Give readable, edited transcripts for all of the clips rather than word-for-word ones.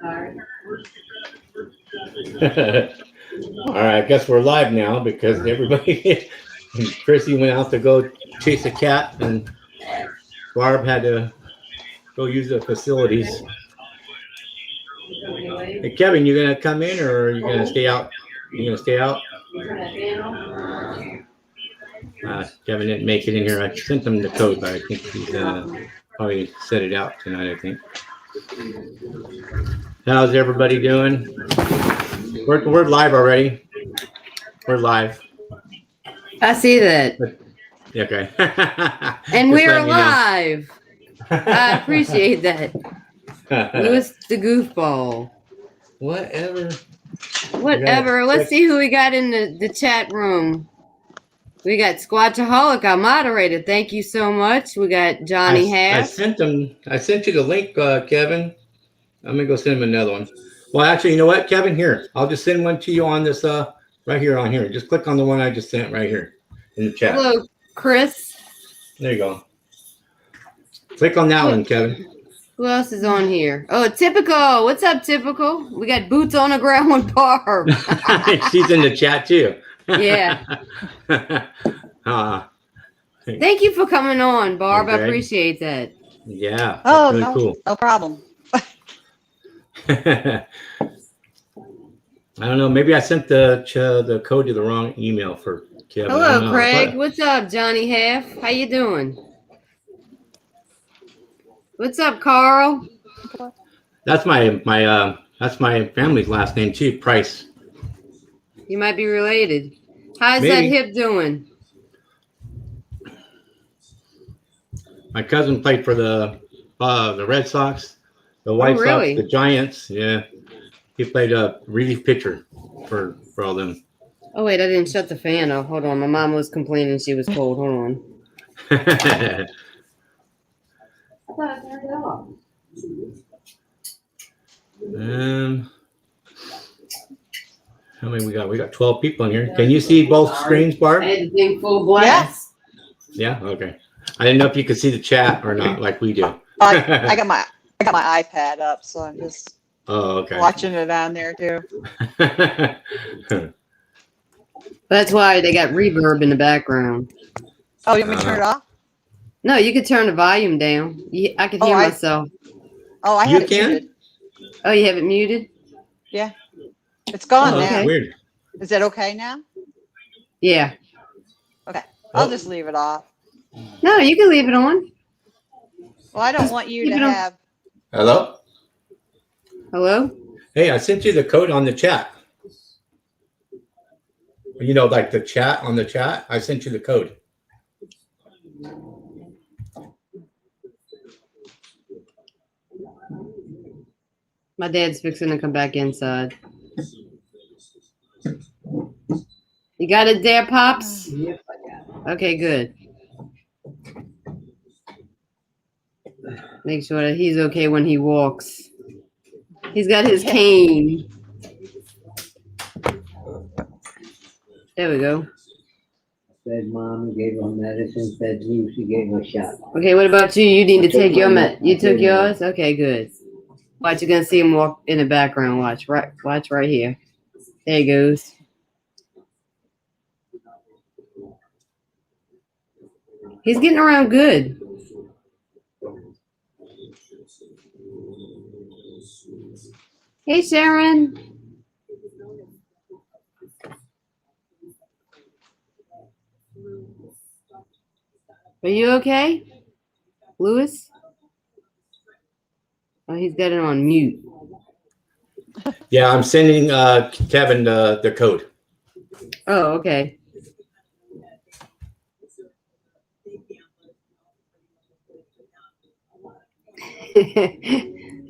All right, I guess we're live now because everybody, Chrissy went out to go chase a cat, and Barb had to go use the facilities. Hey, Kevin, you gonna come in or are you gonna stay out? You gonna stay out? Kevin didn't make it in here. I sent him the code, but I think he's gonna probably set it out tonight, I think. How's everybody doing? We're live already. We're live. I see that. Okay. And we're live. I appreciate that. Louis the goofball. Whatever. Let's see who we got in the chat room. We got Squatchaholic, our moderator. Thank you so much. We got Johnny Half. I sent you the link, Kevin. I'm gonna go send him another one. Well, actually, you know what, Kevin? Here, I'll just send one to you on this right here on here. Just click on the one I just sent right here in the chat. Hello, Chris. There you go. Click on that one, Kevin. Who else is on here? Oh, Typical. What's up, Typical? We got boots on the ground with Barb. She's in the chat too. Yeah. Thank you for coming on, Barb. Okay. I appreciate that. Yeah. Oh, really cool. No problem. I don't know. Maybe I sent the code to the wrong email for Kevin. Hello, Craig. What's up, Johnny Half? How you doing? What's up, Carl? That's my family's last name too, Price. You might be related. How's that hip doing? My cousin played for the Red Sox, the White Sox, the Giants. Yeah, he played a relief pitcher for all them. Oh wait, I didn't shut the fan off. Hold on, my mom was complaining she was cold. Hold on. I thought I turned it off. How many we got? We got 12 people in here. Can you see both screens, Barb? I had the thing full blast. Yeah. Okay. I didn't know if you could see the chat or not, like we do. I got my iPad up, so I'm just watching it on there too. That's why they got reverb in the background. Oh, you want me to turn it off? No, you could turn the volume down. I could hear myself. Oh, I have it muted. Oh, you have it muted? Yeah. It's gone now. Okay. Weird. Is that okay now? Yeah. Okay. I'll just leave it off. No, you can leave it on. Well, I don't want you to have. Hello? Hello? Hey, I sent you the code on the chat. You know, like the chat on the chat. I sent you the code. My dad's fixing to come back inside. You got it there, Pops? Yep, I got it. Okay, good. Make sure that he's okay when he walks. He's got his cane. There we go. Said mom gave her medicine, said Lucy gave her a shot. Okay, what about you? You need to take your You took yours? Okay, good. Watch, you're gonna see him walk in the background. Watch right here. There he goes. He's getting around good. Hey, Sharon. Are you okay, Louis? Oh, he's got it on mute. Yeah, I'm sending Kevin the code. Oh, okay.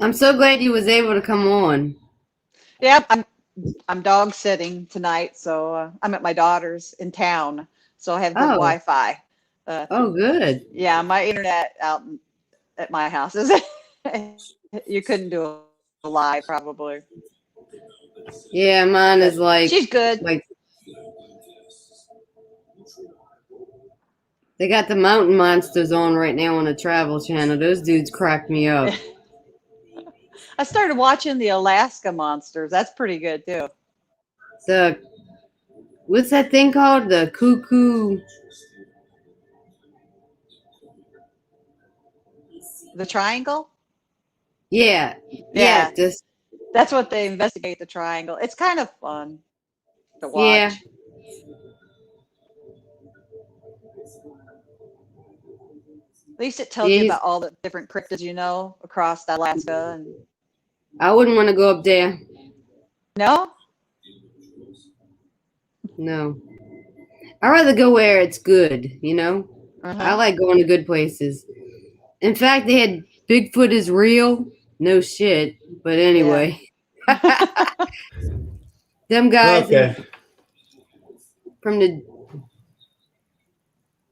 I'm so glad you was able to come on. Yep, I'm dog sitting tonight, so I'm at my daughter's in town, so I have good Wi-Fi. Good. Yeah, my internet out at my house is. You couldn't do a live, probably. Yeah, mine is like. She's good. Like. They got the Mountain Monsters on right now on the Travel Channel. Those dudes cracked me up. I started watching the Alaska Monsters. That's pretty good too. What's that thing called? The cuckoo. The Triangle? Yeah. Yeah. Just That's what they investigate, the triangle. It's kind of fun to watch. yeah. At least it tells you Yeah, about all the different cryptids across Alaska. And I wouldn't want to go up there. no, No. I'd rather go where it's good, I uh-huh. like going to good places. In fact, they had Bigfoot is real. No shit. But anyway. Them guys Okay. from the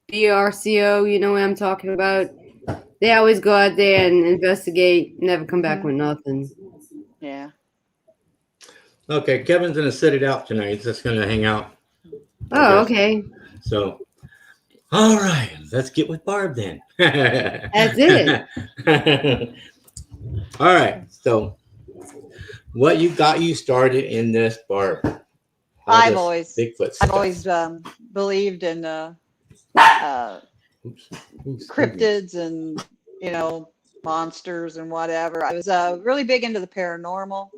BRCO, you know what I'm talking about? They always go out there and investigate, never come back with nothing. Yeah. Okay, Kevin's gonna sit it out tonight. He's just gonna hang out. Oh, okay. So, all right, let's get with Barb then. That's it. All right. So, what got you started in this, Barb? I've always believed in cryptids and monsters and whatever. I was really big into the paranormal.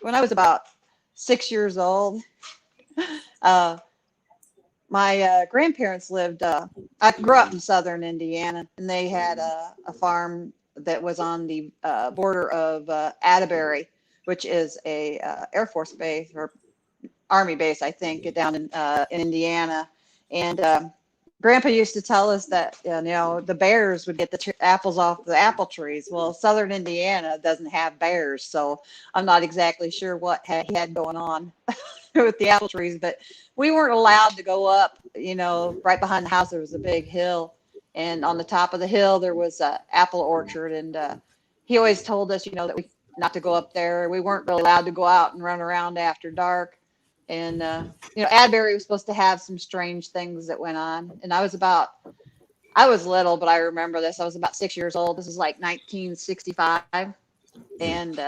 When I was about 6 years old, my grandparents lived. I grew up in southern Indiana, and they had a farm that was on the border of Atterbury, which is a Air Force base or Army base, I think, down in Indiana. And Grandpa used to tell us that the bears would get the apples off the apple trees. Well, southern Indiana doesn't have bears, so I'm not exactly sure what he had going on with the apple trees. But we weren't allowed to go up. Right behind the house there was a big hill, and on the top of the hill there was an apple orchard. And he always told us, that we not to go up there. We weren't really allowed to go out and run around after dark. And, Adbury was supposed to have some strange things that went on. And I was little, but I remember this. I was about 6 years old. This is like 1965. And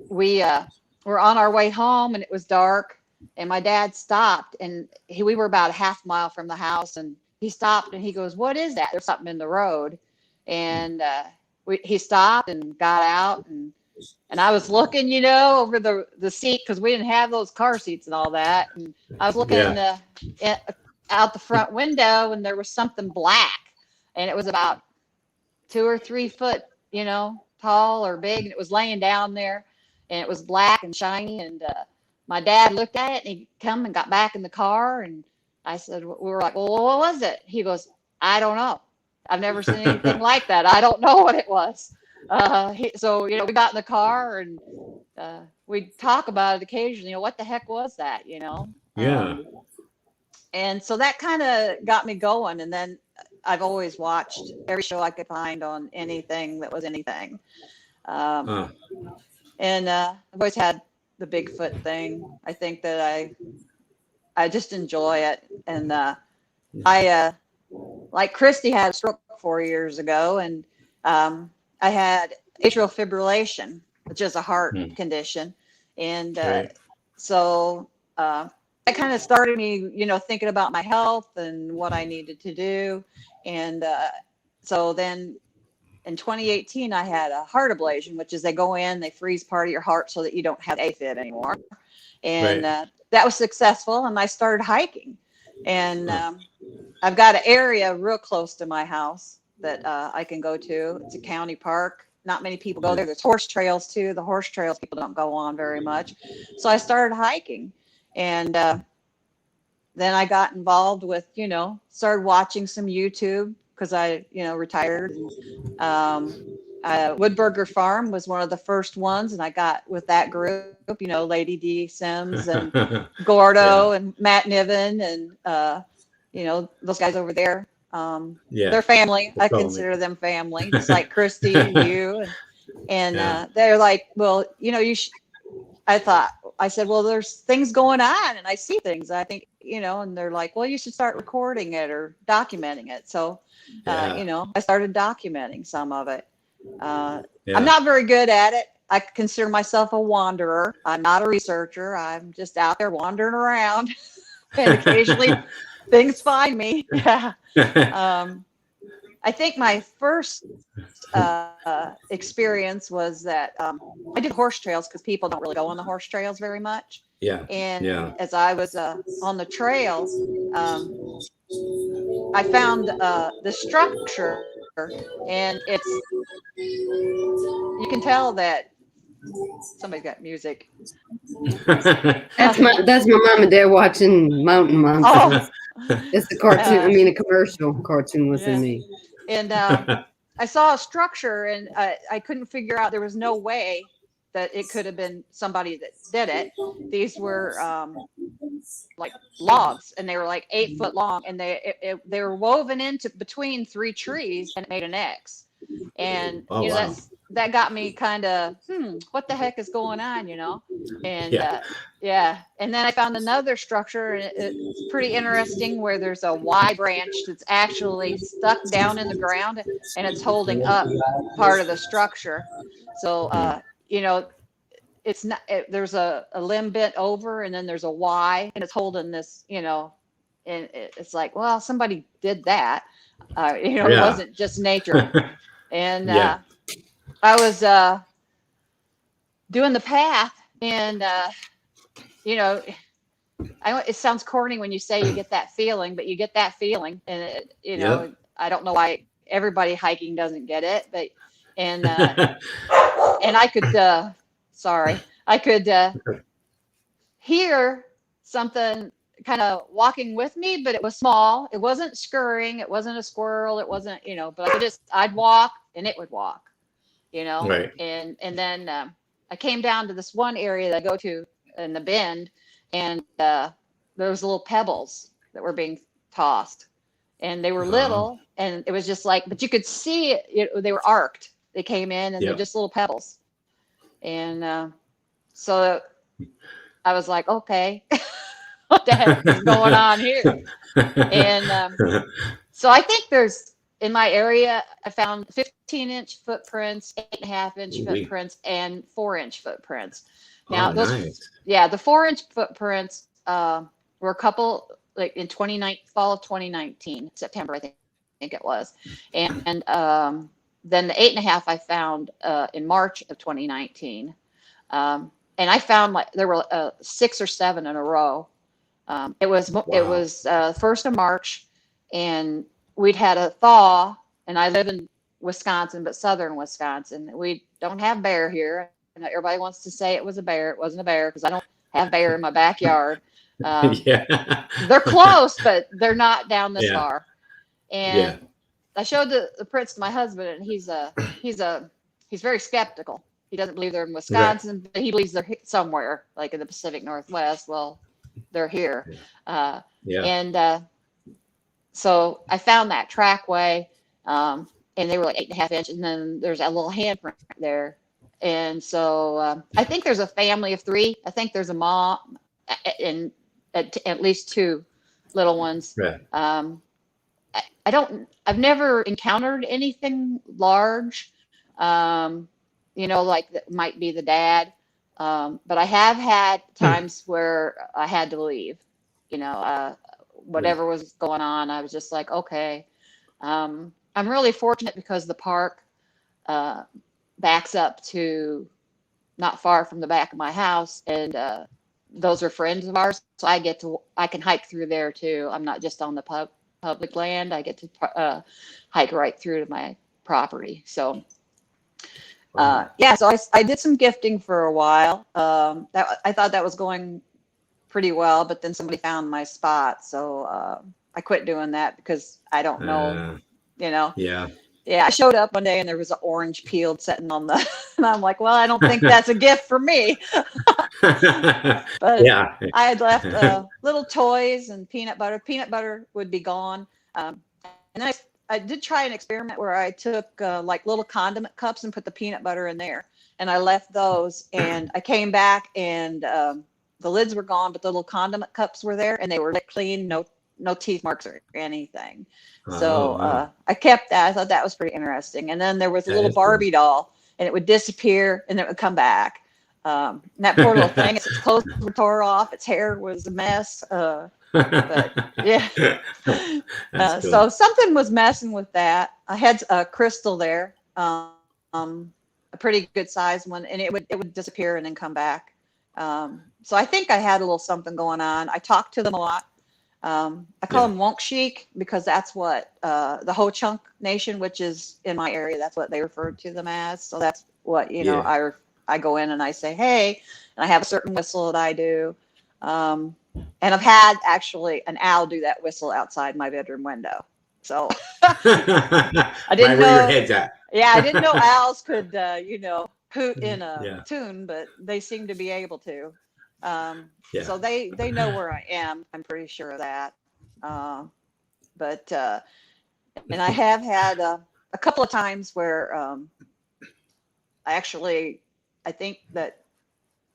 we were on our way home, and it was dark. And my dad stopped, and we were about a half mile from the house. And he stopped, and he goes, "What is that? There's something in the road." And he stopped and got out, and I was looking, over the seat, because we didn't have those car seats and all that. And I was looking out the front window, and there was something black, and it was about 2 or 3 foot, tall or big, and it was laying down there, and it was black and shiny. And my dad looked at it, and he come and got back in the car, and I said, we were like, "Well, what was it?" He goes, "I don't know. I've never seen anything like that. I don't know what it was." So we got in the car, and we talk about it occasionally. What the heck was that? Yeah. And so that kind of got me going. And then I've always watched every show I could find on anything that was anything. And I've always had the Bigfoot thing. I think that I just enjoy it. And I like Christy had a stroke 4 years ago, and I had atrial fibrillation, which is a heart condition. And so that kind of started me, thinking about my health and what I needed to do. And so then in 2018, I had a heart ablation, which is they go in, they freeze part of your heart so that you don't have AFib anymore. And that was successful. And I started hiking. And I've got an area real close to my house that I can go to. It's a county park. Not many people go there. There's horse trails too. The horse trails people don't go on very much. So I started hiking, and then I got involved with, started watching some YouTube, because I, retired. Woodburger Farm was one of the first ones, and I got with that group, Lady D Sims and Gordo and Matt Niven and those guys over there. They're family. I consider them family, just like Christy and you. And they're like, well, you should. I said, well, there's things going on, and I see things. I think, and they're like, well, you should start recording it or documenting it. So, I started documenting some of it. I'm not very good at it. I consider myself a wanderer. I'm not a researcher. I'm just out there wandering around, and occasionally things find me. Yeah. I think my first experience was that I did horse trails because people don't really go on the horse trails very much. Yeah. And Yeah. as I was on the trails, I found the structure, and you can tell that somebody's got music. That's my mom and dad watching Mountain Monsters. It's the cartoon. I mean, a commercial cartoon within me. And I saw a structure, and I couldn't figure out. There was no way that it could have been somebody that did it. These were like logs, and they were like 8 foot long, and they were woven into between 3 trees, and it made an X. And wow. That got me kind of, what the heck is going on, And and then I found another structure, and it's pretty interesting, where there's a Y branch that's actually stuck down in the ground, and it's holding up part of the structure. So it's not, there's a limb bent over, and then there's a Y, and it's holding this, and it's like, well, somebody did that. It wasn't just nature. And I was doing the path, and it sounds corny when you say you get that feeling, but you get that feeling, and I don't know why everybody hiking doesn't get it, but and I could I could hear something kind of walking with me, but it was small. It wasn't scurrying. It wasn't a squirrel. It wasn't, but I'd walk and it would walk, Right. And then I came down to this one area that I go to in the bend, and there was little pebbles that were being tossed, and they were little, and it was just like, but you could see it, they were arced. They came in, and they're just little pebbles. And so I was like, okay, what the heck is going on here? And so I think there's, in my area, I found 15-inch footprints, 8.5-inch footprints, and 4-inch footprints. Now, the 4-inch footprints were a couple, like in fall of 2019, September, I think it was. And then the 8.5 I found in March of 2019. And I found there were 6 or 7 in a row. It was 1st of March, and we'd had a thaw, and I live in Wisconsin, but southern Wisconsin. We don't have bear here. And everybody wants to say it was a bear. It wasn't a bear, because I don't have bear in my backyard. They're close, but they're not down this far. And I showed the prints to my husband, and he's very skeptical. He doesn't believe they're in Wisconsin, but he believes they're somewhere, like in the Pacific Northwest. Well, they're here. And so I found that trackway, and they were like 8.5 inch, and then there's a little handprint there. And so I think there's a family of 3. I think there's a mom and at least 2 little ones. I've never encountered anything large, like that might be the dad. But I have had times where I had to leave, whatever was going on. I was just like, okay. I'm really fortunate because the park backs up to not far from the back of my house, and those are friends of ours. So I can hike through there too. I'm not just on the public land. I get to hike right through to my property. So so I did some gifting for a while. I thought that was going pretty well, but then somebody found my spot, so I quit doing that because I don't know, I showed up one day, and there was an orange peeled sitting on the, and I'm like, well, I don't think that's a gift for me. But I had left little toys and peanut butter. Peanut butter would be gone. And then I did try an experiment where I took like little condiment cups and put the peanut butter in there, and I left those, and I came back, and the lids were gone, but the little condiment cups were there, and they were clean, no no teeth marks or anything. So I kept that. I thought that was pretty interesting. And then there was a little Barbie doll, and it would disappear and then it would come back. And that poor little thing, its clothes were tore off, its hair was a mess. But yeah, That's cool. so something was messing with that. I had a crystal there, a pretty good size one, and it would disappear and then come back. So I think I had a little something going on. I talked to them a lot. I call them Wonk Chic because that's what the Ho Chunk Nation, which is in my area, that's what they referred to them as. So that's what, you know, I go in and I say, hey, and I have a certain whistle that I do. And I've had actually an owl do that whistle outside my bedroom window. So I didn't know where your head's at. Yeah, I didn't know owls could, you know, hoot in a tune, but they seem to be able to. So they know where I am. I'm pretty sure of that. And I have had a couple of times where I think that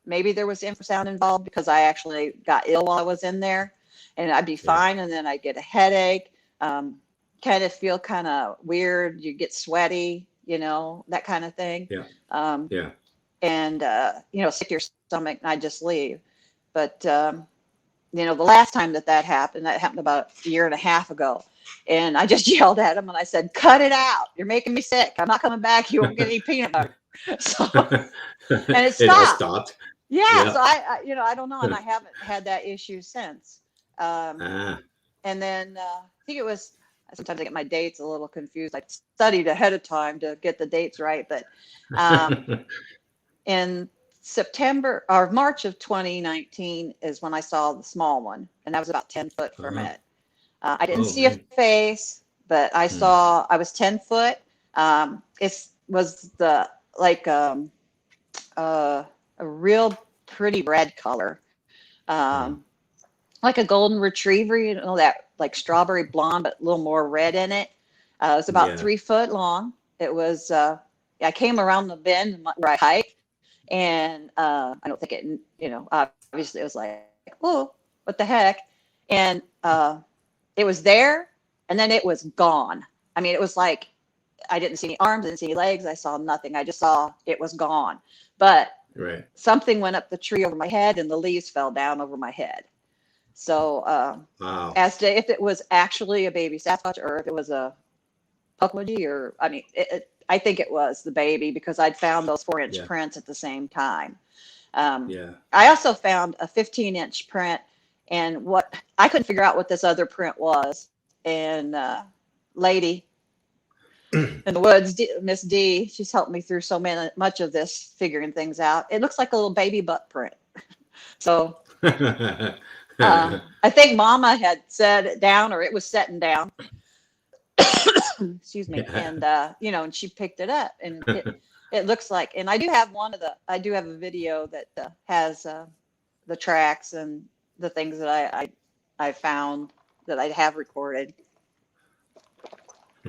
maybe there was infrasound involved because I actually got ill while I was in there, and I'd be fine, and then I'd get a headache, kind of feel kind of weird. You get sweaty, you know, that kind of thing. And you know, sick to your stomach, and I just leave. But you know, the last time that happened about a year and a half ago, and I just yelled at him and I said, "Cut it out! You're making me sick. I'm not coming back. You won't get any peanut butter." So, and it stopped. It all stopped. Yeah, so I you know, I don't know, and I haven't had that issue since. And then I think it was, sometimes I get my dates a little confused. I studied ahead of time to get the dates right, but in September or March of 2019 is when I saw the small one, and that was about 10 foot from it. I didn't see a face, but I saw, I was 10 foot. It was the a real pretty red color, like a golden retriever, you know, that like strawberry blonde, but a little more red in it. It was about 3 foot long. It was, I came around the bend where I hike, and I don't think it, you know, obviously it was like, oh, what the heck? And it was there, and then it was gone. I mean, it was like, I didn't see any arms, I didn't see any legs. I saw nothing. I just saw it was gone. But something went up the tree over my head, and the leaves fell down over my head. So as to if it was actually a baby Sasquatch or if it was a Pukwudgie, or I mean, I think it was the baby because I'd found those 4-inch prints at the same time. I also found a 15-inch print, and what I couldn't figure out what this other print was. And lady in the woods, Miss D, she's helped me through much of this, figuring things out. It looks like a little baby butt print. So I think Mama had set it down, or it was setting down. Excuse me. And you know, and she picked it up, and it looks like, and I do have I do have a video that has the tracks and the things that I found that I have recorded.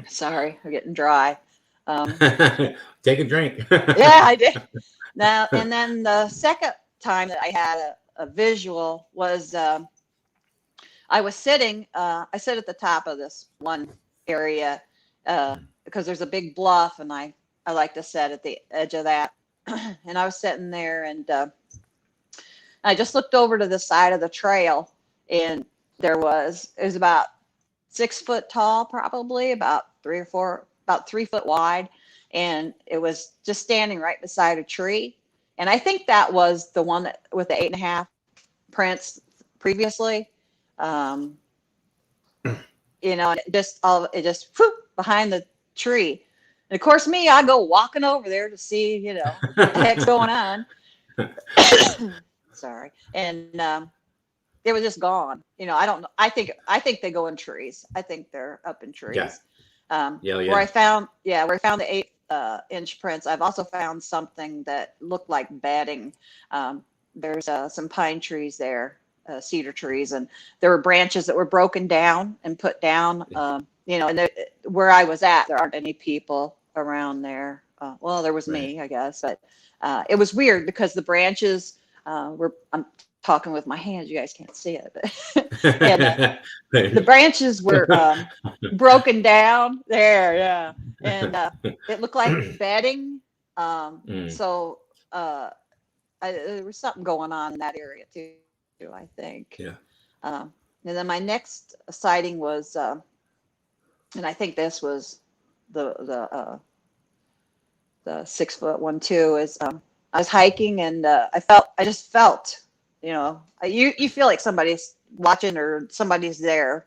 Sorry, I'm getting dry. Take a drink. Yeah, I did. Now, and then the second time that I had a visual was I was sitting. I sit at the top of this one area because there's a big bluff, and I like to sit at the edge of that. And I was sitting there, and I just looked over to the side of the trail, and it was about 6 foot tall, probably about 3 foot wide. And it was just standing right beside a tree. And I think that was the one that with the 8.5 prints previously. You know, and it just whoop, behind the tree. And of course, I go walking over there to see, you know, what the heck's going on. Sorry. And it was just gone. You know, I don't know. I think they go in trees. I think they're up in trees. Where I found the 8-inch prints, I've also found something that looked like bedding. There's some pine trees there, cedar trees, and there were branches that were broken down and put down. You know, and where I was at, there aren't any people around there. Well, there was me, I guess, but it was weird because the branches were. I'm talking with my hands. You guys can't see it, but and the branches were broken down there, yeah, and it looked like bedding. So there was something going on in that area too, I think. Yeah. And then my next sighting was, and I think this was the 6 foot one too. Is I was hiking and I just felt, you know, you feel like somebody's watching or somebody's there.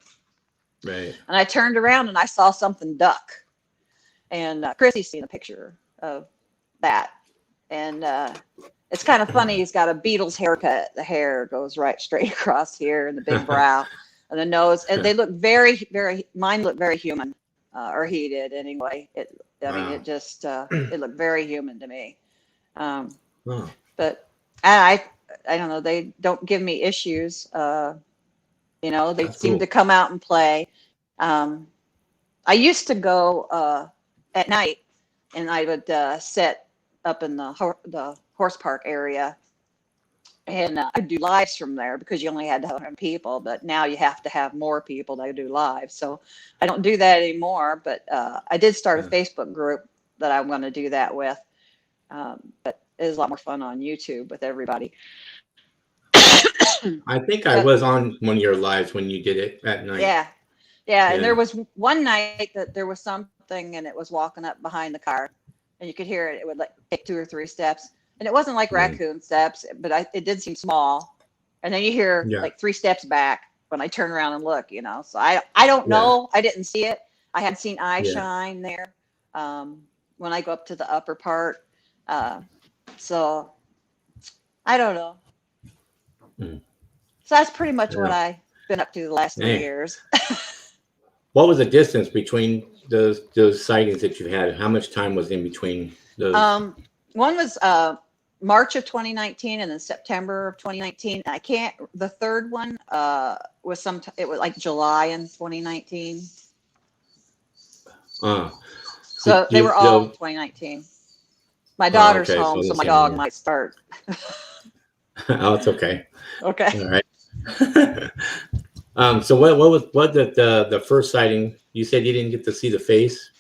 Right. And I turned around and I saw something duck. And Chrissy's seen a picture of that. And it's kind of funny. He's got a Beatles haircut. The hair goes right straight across here, and the big brow and the nose. And they look mine looked very human, or he did anyway. I mean, it just, it looked very human to me. But I don't know. They don't give me issues. You know, they seem to come out and play. I used to go at night, and I would sit up in the horse park area, and I'd do lives from there because you only had 100 people, but now you have to have more people to do live. So I don't do that anymore, but I did start a Facebook group that I want to do that with. But it is a lot more fun on YouTube with everybody. I think I was on one of your lives when you did it at night. Yeah. And there was one night that there was something, and it was walking up behind the car, and you could hear it. It would like take 2 or 3 steps, and it wasn't like raccoon steps, but it did seem small. And then you hear like 3 steps back when I turn around and look, you know. So I don't know. I didn't see it. I had seen eye shine there when I go up to the upper part. So I don't know. So that's pretty much what I've been up to the last 3 years. What was the distance between those sightings that you had? How much time was in between those? One was March of 2019, and then September of 2019. The third one was it was like July in 2019. So they were all 2019. My daughter's home, so my dog might start. Oh, it's okay. Okay. All right. So what did the first sighting? You said you didn't get to see the face.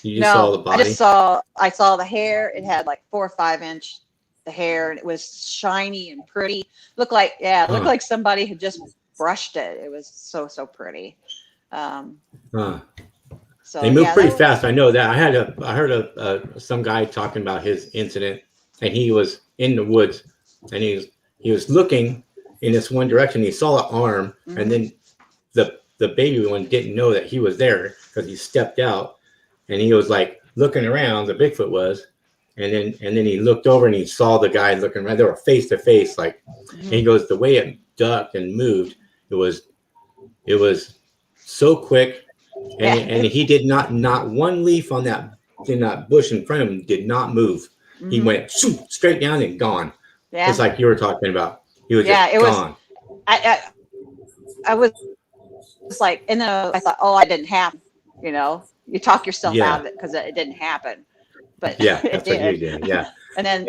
You just saw the body. I saw the hair. It had like 4 or 5 inch the hair, and it was shiny and pretty. Looked like like somebody had just brushed it. It was so pretty. So they move pretty fast. I know that. I heard some guy talking about his incident, and he was in the woods, and he was looking in this one direction. He saw an arm, and then the baby one didn't know that he was there because he stepped out, and he was like looking around. The Bigfoot was, and then he looked over and he saw the guy looking right. They were face to face, like. And he goes, the way it ducked and moved, it was so quick, and he did not one leaf on that bush in front of him did not move. He went straight down and gone. Yeah. Just like you were talking about. He was just gone. I was like, and then I thought, it didn't happen. You know, you talk yourself out of it because it didn't happen. But it did. What you did. Yeah. And then,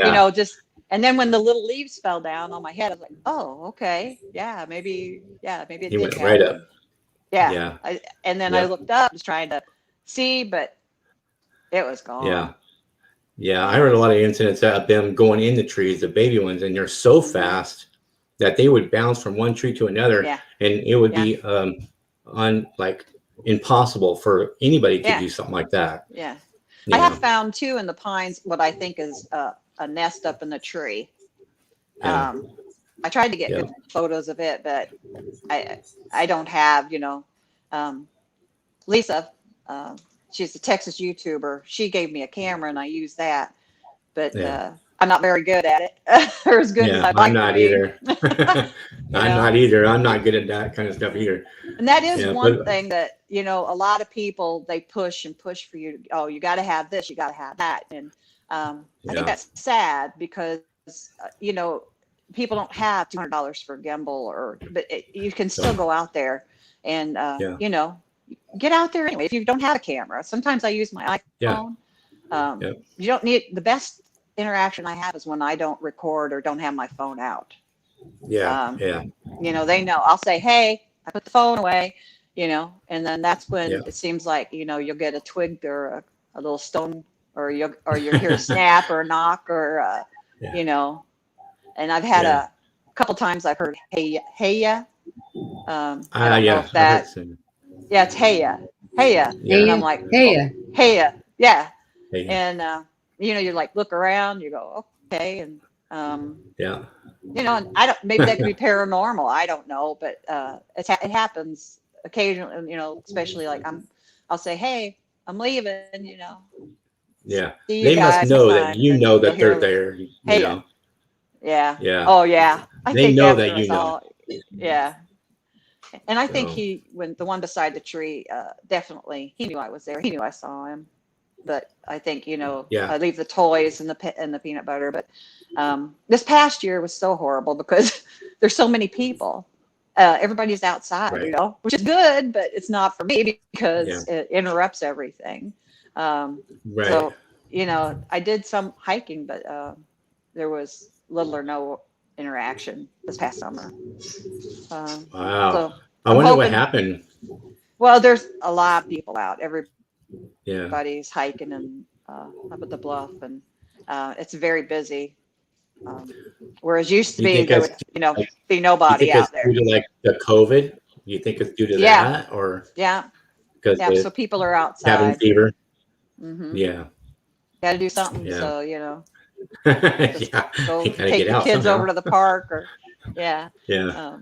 and then when the little leaves fell down on my head, I was like, oh, okay. Yeah, maybe it did went happen. Right up. Yeah. And then I looked up, just trying to see, but it was gone. Yeah, I heard a lot of incidents of them going in the trees, the baby ones, and they're so fast that they would bounce from one tree to another, and it would be impossible for anybody to do something like that. Yeah, I have found too in the pines what I think is a nest up in the tree. I tried to get good photos of it, but I don't have. Lisa. She's a Texas YouTuber. She gave me a camera and I used that, but I'm not very good at it. Or as good as I'd like I'm not to be. either. I'm not either. I'm not good at that kind of stuff either. And that is one thing that, a lot of people, they push for you. Oh, you got to have this, you got to have that. And I think that's sad because, people don't have $200 for a gimbal but you can still go out there and, get out there anyway. If you don't have a camera, sometimes I use my iPhone. You don't need the best interaction I have is when I don't record or don't have my phone out. Yeah. Yeah. You know, they know. I'll say, hey, I put the phone away, you know, and then that's when Yeah. it seems like, you know, you'll get a twig or a little stone, or you'll hear a snap or a knock, or Yeah. you know. And I've had Yeah. a couple times I've heard hey ya. I don't know Yeah. if that. Yeah, it's hey ya, and Yeah. I'm like, Hey, oh, hey ya, yeah. Hey. And you know, you like look around, you go, okay, and Yeah. you know, and I don't, maybe that could be paranormal, I don't know, but it happens occasionally, you know, especially like I'll say, hey, I'm leaving, you know, Yeah. see you They must guys know next that time. you Then know you'll that they're hear, there. You hey ya, know. yeah, Yeah. oh yeah, I They think know after that you us know. all, yeah. And I think So when the one beside the tree, definitely, he knew I was there. He knew I saw him. But I think, you know, yeah. I leave the toys and the peanut butter. But this past year was so horrible because there's so many people. Everybody's outside, Right. you know, which is good, but it's not for me Yeah. because it interrupts everything. Right. So, you know, I did some hiking, but there was little or no interaction this past summer. Wow. So I I'm wonder what hoping. happened. Well, there's a lot of people out. Yeah. Everybody's hiking and up at the bluff, and it's very busy. Whereas used to You be think there it's would, you know, like be you nobody think it's out due there. to like the COVID? You think it's due to Yeah, that or yeah, because yeah. the So people are cabin outside. fever? Mm-hmm. Yeah. Got to do something. Yeah. So you know, just Yeah. go You gotta take get the out kids over somehow. to the park, or yeah. Yeah.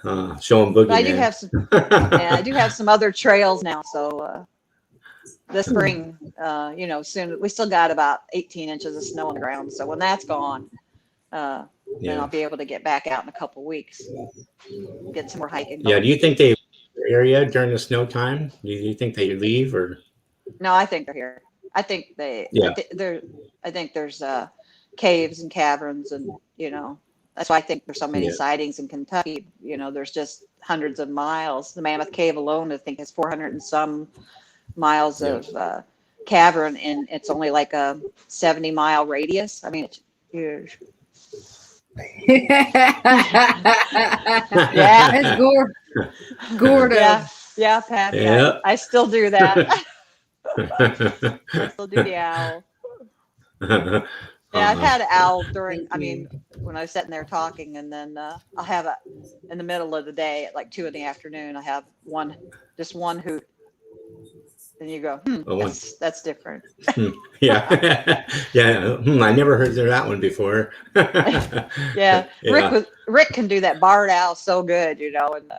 Um, Show them but I do boogeyman. have some. Yeah, I do have some other trails now. So this spring, you know, soon we still got about 18 inches of snow on the ground. So when that's gone, then Yeah. I'll be able to get back out in a couple weeks, get some more hiking Yeah. Do going. you think they area during the snow time? Do you think they leave or? No, I think they're here. I think Yeah. I think there's caves and caverns, and you know, that's why I think there's so many Yeah. sightings in Kentucky. You know, there's just hundreds of miles. The Mammoth Cave alone, I think, has 400 and some miles Yeah. of cavern, and it's only like a 70-mile radius. I mean, it's huge. Yeah, That's Gordo. yeah, Patty. Yeah. I still do that. I still do the owl. Yeah, I've had an owl during. Thank I you. mean, when I was sitting there talking, and then I'll have it in the middle of the day at like 2 in the afternoon. I have just one hoot, and you go, Oh, that's different. yeah. Yeah. I never heard of that one before. Yeah, Yeah. Rick can do that barred owl so good, you know, and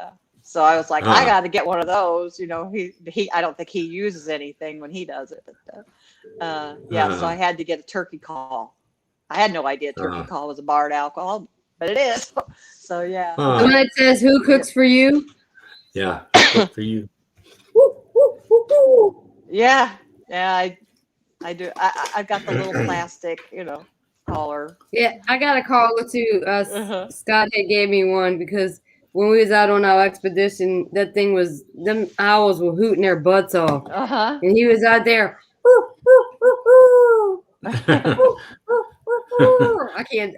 so I was like, I got to get one of those. You know, he I don't think he uses anything when he does it, but yeah, so I had to get a turkey call. I had no idea turkey call was a barred owl call, but it is. So yeah. The one that says, "Who cooks for you?" Yeah. Good for you. Yeah, yeah, I do. I've got the little plastic, you know, collar. Yeah, I got a call too. Scott had gave me one because when we was out on our expedition, them owls were hooting their butts off, and he was out there.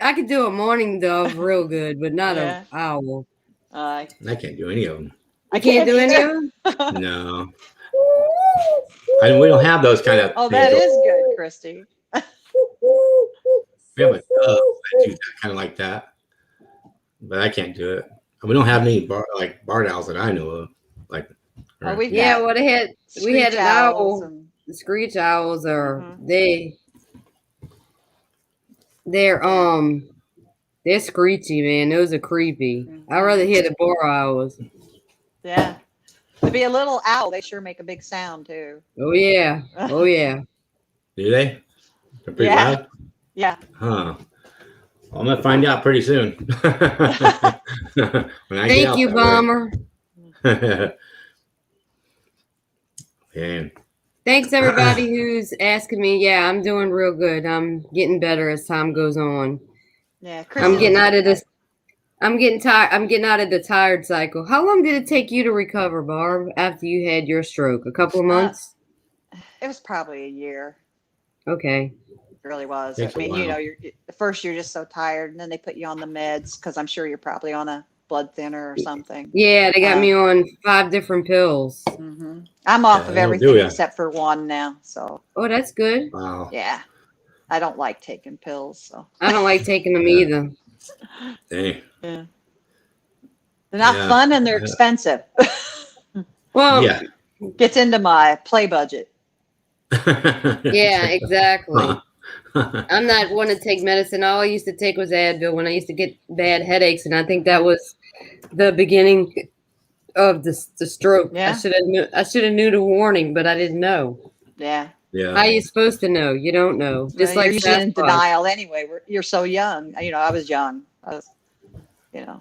I could do a mourning dove real good, but not an owl. I can't do any of them. I can't do any of them. No. We don't have those kind of. Oh, that is good, Christy. We have a dove that do that kind of like that, but I can't do it. We don't have any barred owls that I know of. Like, Oh, we well, we had an owl. And... The screech owls are they're screechy, man. Those are creepy. I'd rather hear the bar owls. Yeah. To be a little owl, they sure make a big sound too. Oh yeah. Oh yeah. Do they? They're pretty loud? Yeah. Huh. Well, I'm gonna find out pretty soon. Thank you, Bomber. Man. Thanks everybody who's asking me. Yeah, I'm doing real good. I'm getting better as time goes on. Yeah, I'm getting out of this. I'm getting tired. I'm getting out of the tired cycle. How long did it take you to recover, Barb, after you had your stroke? A couple of months? It was probably a year. Okay. really was. Takes I mean, a you know, while. at first you're just so tired, and then they put you on the meds because I'm sure you're probably on a blood thinner or something. Yeah, they got me on 5 different pills. I'm off Yeah, of they'll do everything ya. except for one now. So Oh, that's good. Wow. yeah, I don't like taking pills. So I don't like taking them Yeah. either. Dang. yeah, they're not Yeah. fun and they're expensive. Well, Yeah. Gets into my play budget. yeah, exactly. Huh. I'm not one to take medicine. All I used to take was Advil when I used to get bad headaches, and I think that was the beginning of the stroke. Yeah. I should have knew the warning, but I didn't know. Yeah. Yeah. How are you supposed to know? You don't know. Just Well, like you're usually in Sasquatch. denial anyway. You're so young. You know, I was young. I was, you know,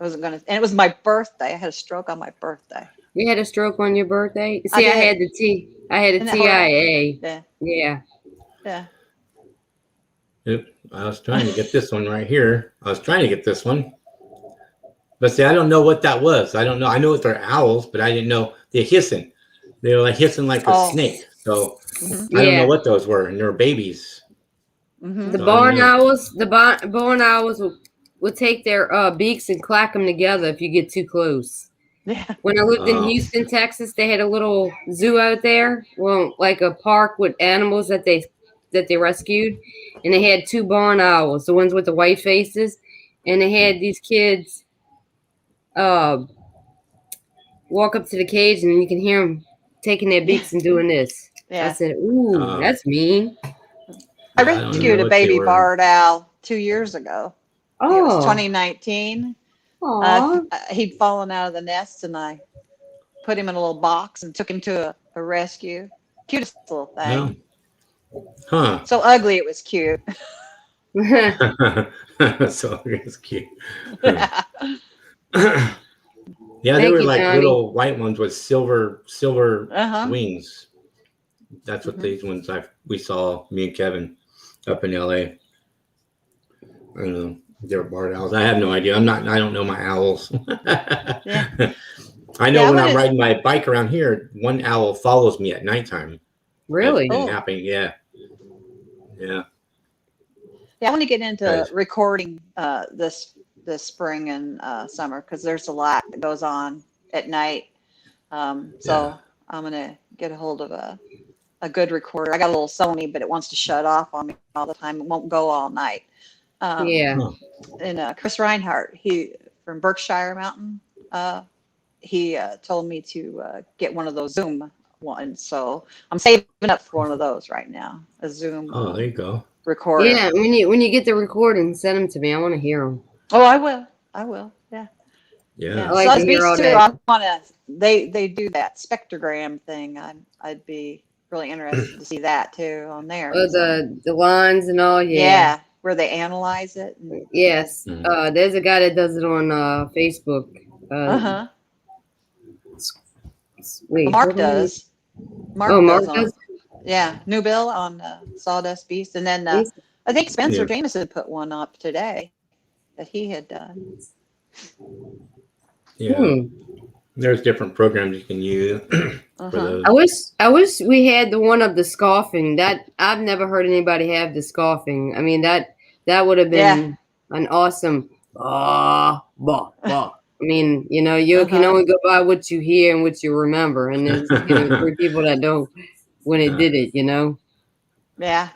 I wasn't gonna. And it was my birthday. I had a stroke on my birthday. You had a stroke on your birthday? I See, I did. had the I had a Isn't that horrible? TIA. Yeah. Yeah. Yeah. Yep. I was trying to get this one right here. I was trying to get this one. But see, I don't know what that was. I don't know. I know they're owls, but I didn't know they're hissing. They were like hissing like a snake. So I don't know what those were. And they were babies. The So barn owls, barn owls will take their beaks and clack them together if you get too close. Yeah. When I lived in Houston, Texas, they had a little zoo out there. Well, like a park with animals that they rescued, and they had 2 barn owls, the ones with the white faces, and they had these kids walk up to the cage, and you can hear them taking their beaks and doing this. Yeah. I said, "Ooh, that's mean." I rescued a baby barred owl 2 years ago. Oh, it was 2019. He'd fallen out of the nest, and I put him in a little box and took him to a rescue. Cutest little thing. Huh. So ugly, it was cute. So it's cute. Yeah, they were like little white ones with silver wings. That's what these ones we saw, me and Kevin, up in LA. I don't know. They're barred owls. I have no idea. I don't know my owls. Yeah. I know when I'm riding my bike around here, one owl follows me at nighttime. Really? That's been happening. Yeah. Yeah. Yeah, I want to get into recording this spring and summer because there's a lot that goes on at night. So I'm gonna get a hold of a good recorder. I got a little Sony, but it wants to shut off on me all the time. It won't go all night. And Chris Reinhardt, he from Berkshire Mountain, he told me to get one of those Zoom ones. So I'm saving up for one of those right now. A Zoom. Oh, there you go. Recorder. Yeah, when you get the recording, send them to me. I want to hear them. Oh, I will. Yeah. Yeah. I like to hear all that. I want to. They do that spectrogram thing. I'd be really interested to see that too on there. Oh, the lines and all. Yeah, where they analyze it. Yes. There's a guy that does it on Facebook. Wait, Mark does. Mark does. Yeah, New Bill on Sawdust Beast, and then I think Spencer Jameson put one up today that he had done. Yeah, there's different programs you can use. For those. I wish we had the one of the scoffing. That I've never heard anybody have the scoffing. I mean that would have been an awesome. I mean, you know, you can only go by what you hear and what you remember, and there's 3 people that don't. When it did it, you know. Yeah.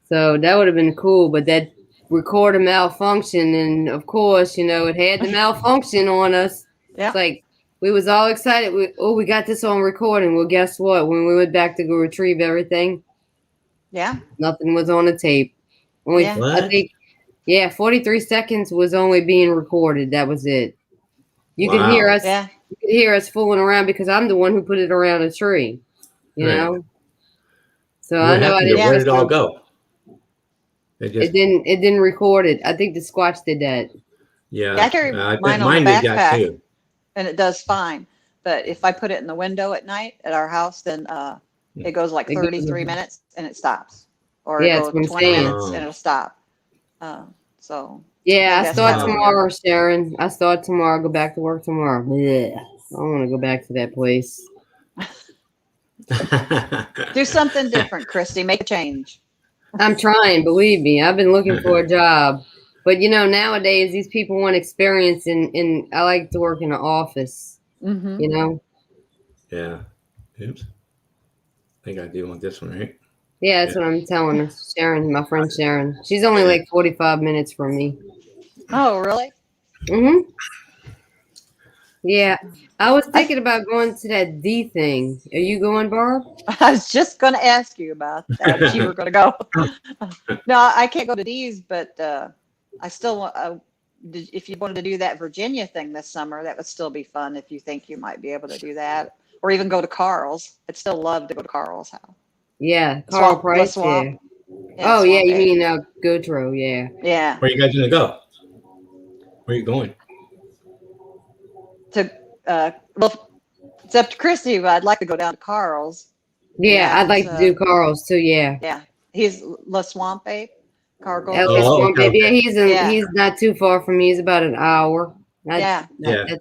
So that would have been cool, but that recorder malfunction, and of course, it had the malfunction on us. Yeah. It's like we was all excited. We got this on recording. Well, guess what? When we went back to go retrieve everything, nothing was on the tape. I think, 43 seconds was only being recorded. That was it. You could hear us. Yeah. You could hear us fooling around because I'm the one who put it around a tree, you know. So I know I didn't. Where did it all go? It didn't record it. I think the Squatch did that. Yeah, I carry mine on the backpack, and it does fine. But if I put it in the window at night at our house, then it goes like 33 minutes and it stops, or it goes 20 minutes and it'll stop. So. Yeah, I start tomorrow, Sharon. I start tomorrow. Go back to work tomorrow. Yeah, I don't want to go back to that place. Do something different, Christy. Make a change. I'm trying, believe me. I've been looking for a job. But nowadays these people want experience in I like to work in an office, Mm-hmm. Yeah. Oops. I think I do want this one, right? Yeah, that's what I'm telling her. Sharon, my friend Sharon. She's only like 45 minutes from me. Oh, really? Mm-hmm. Yeah. I was thinking about going to that D thing. Are you going, Barb? I was just going to ask you about that if you were going to go. No, I can't go to these, but I still want. If you wanted to do that Virginia thing this summer, that would still be fun. If you think you might be able to do that, or even go to Carl's, I'd still love to go to Carl's house. Yeah, Carl Price. Yeah. Oh yeah, you mean Gautreaux? Yeah. Yeah. Where are you guys gonna go? Where are you going? To well, it's up to Christy, but I'd like to go down to Carl's. Yeah, I'd like to do Carl's too. Yeah. Yeah, he's La Swamp Ape. Cargo. Okay. Yeah, he's not too far from me. He's about an hour. That's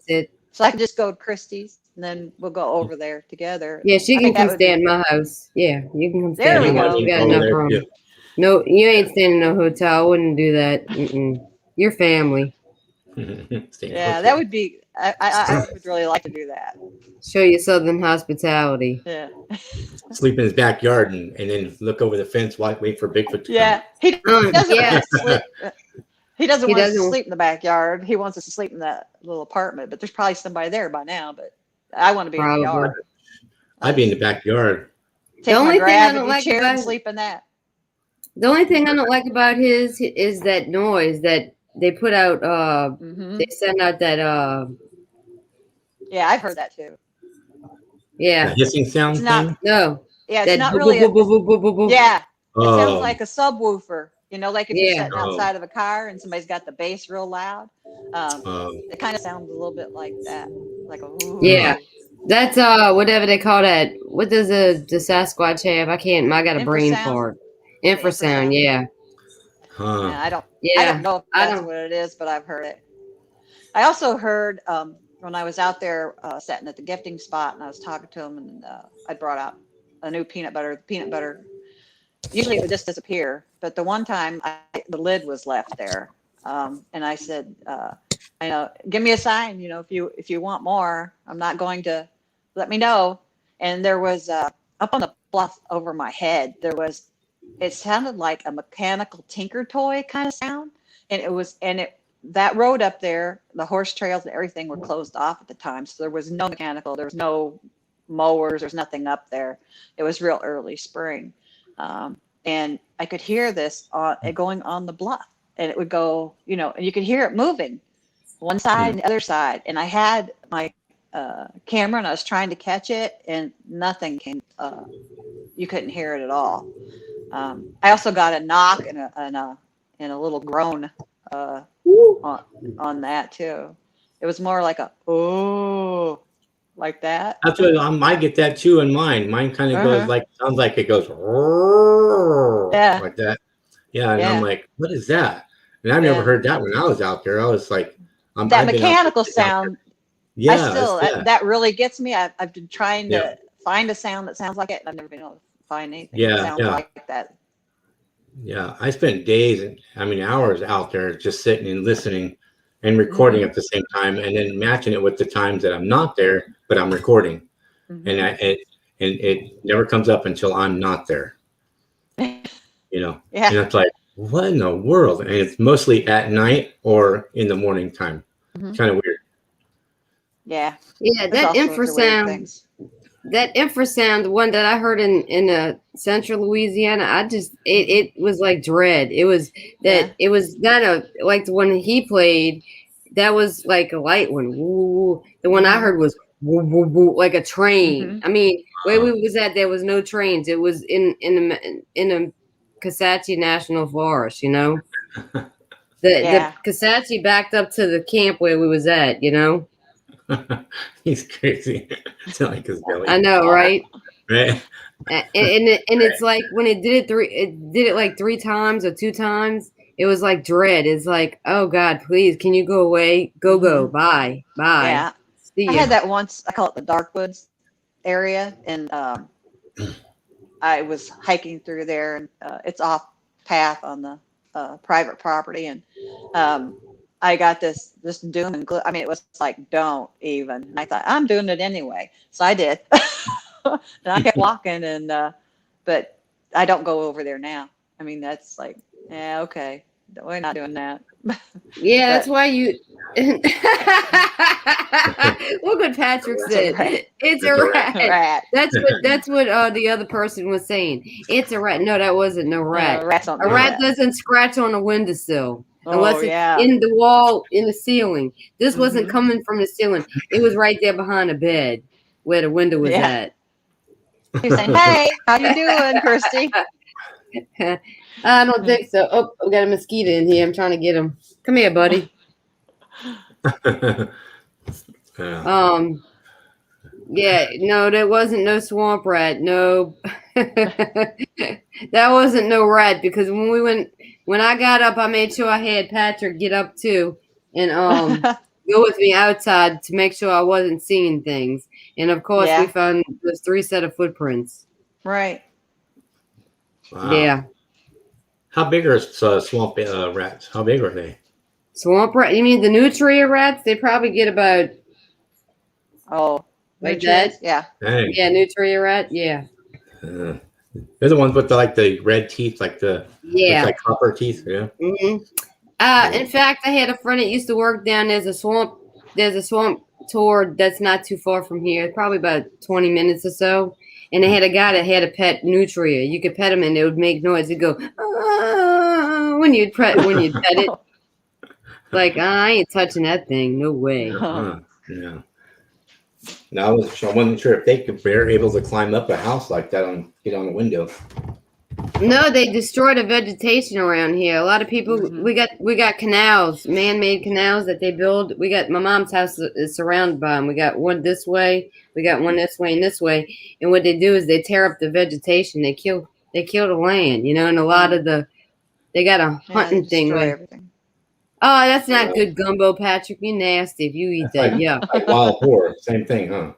it. So I can just go to Christie's, and then we'll go over there together. Yeah, she can come stay at my house. Yeah, you can come stay at my house. You got enough room. No, you ain't staying in no hotel. I wouldn't do that. Your family. Yeah, that would be. I would really like to do that. Show you Southern hospitality. Yeah. Sleep in his backyard and then look over the fence, wait for Bigfoot to come. He doesn't. He doesn't want us to sleep in the backyard. He wants us to sleep in that little apartment. But there's probably somebody there by now. But I want to be in the yard. I'd be in the backyard. Take my gravity chair and sleep in that. The only thing I don't like about his is that noise that they put out. They send out that. Yeah, I've heard that too. Yeah. The hissing sound thing? No. Yeah, it's not really. Yeah. It sounds like a subwoofer. Like if you're sitting outside of a car and somebody's got the bass real loud. It kind of sounds a little bit like that. Like a yeah. That's whatever they call that. What does the Sasquatch have? I got a brain fart. Infrasound, yeah. Huh. Yeah, I don't know if that's what it is, but I've heard it. I also heard when I was out there sitting at the gifting spot and I was talking to him and I brought out a new peanut butter. The peanut butter, usually it would just disappear, but the one time the lid was left there. And I said, give me a sign, if you want more. I'm not going to, let me know. And there was up on the bluff over my head, it sounded like a mechanical tinker toy kind of sound. And that road up there, the horse trails and everything were closed off at the time. So there was no mechanical, there was no mowers, there's nothing up there. It was real early spring. And I could hear this going on the bluff, and it would go, and you could hear it moving one side and the other side. And I had my camera and I was trying to catch it and nothing came, you couldn't hear it at all. I also got a knock and a little groan on that too. It was more like like that. That's what I get that too in mine. Mine kind of goes sounds like it goes like that. Yeah, and I'm like, what is that? And I've never heard that when I was out there. I was like, that mechanical sound. Yeah, that really gets me. I've been trying to find a sound that sounds like it, and I've never been able to find anything that sounds like that. Yeah, I spent days and hours out there just sitting and listening and recording at the same time, and then matching it with the times that I'm not there, but I'm recording, and it never comes up until I'm not there. And it's like, what in the world? And it's mostly at night or in the morning time. Kind of weird. Yeah. That infrasound. That infrasound, the one that I heard in central Louisiana, it was like dread. It was that it was not like the one he played. That was like a light one. Woo. The one I heard was woo, woo, woo, like a train. Where we was at, there was no trains. It was in a Kisatchie National Forest. The Kisatchie backed up to the camp where we was at. He's crazy. It's not like his belly. I know, right? Right. And it's like when it did it like 3 times or 2 times. It was like dread. It's like, oh God, please, can you go away? Go, bye. Yeah. I had that once. I call it the Dark Woods area, and I was hiking through there, and it's off path on the private property, and I got this doom and gloom. I mean, it was like, don't even. And I thought, I'm doing it anyway, so I did, and I kept walking, and but I don't go over there now. I mean, that's like, yeah, okay, we're not doing that. Yeah, that's But- why you. Look what Patrick It's a said. rat. It's a rat. Rat. That's what the other person was saying. It's a rat. No, that wasn't no rat. Rats don't A do rat that. doesn't scratch on a windowsill unless Oh, it's yeah. in the wall, in the ceiling. This wasn't Mhm. coming from the ceiling. It was right there behind the bed where the window was Yeah. at. He was saying, "Hey, how you doing, Kirsty?" I don't think so. Oh, we got a mosquito in here. I'm trying to get him. Come here, buddy. Yeah. Yeah, no, there wasn't no swamp rat. No, that wasn't no rat because when I got up, I made sure I had Patrick get up too and go with me outside to make sure I wasn't seeing things. And of course, we Yeah. found those 3 set of footprints. Right. Wow. Yeah, How big are swamp rats? How big are they? swamp rat. You mean the nutria rats? They probably get about Oh, like nutrients? that. Yeah. Dang. Yeah, nutria rat. Yeah, They're the ones with the red teeth, like yeah. like copper teeth. Yeah. hmm In fact, I had a friend that used to work down. There's a swamp tour that's not too far from here, probably about 20 minutes or so. And they had a guy that had a pet nutria. You could pet him and it would make noise. It'd go when you'd pet it. Like I ain't touching that thing. No way. Yeah. Now I wasn't sure if they're able to climb up a house like that get on the window. No, they destroy the vegetation around here. A lot of people. Mhm. We got canals, man-made canals that they build. We got my mom's house is surrounded by them. We got one this way. We got one this way and this way. And what they do is they tear up the vegetation. They kill the land. And a lot of they got a Yeah, hunting they thing destroy with. everything. Oh, that's not good gumbo, Patrick. You nasty if you eat that. Yeah. Like wild boar, same thing, huh?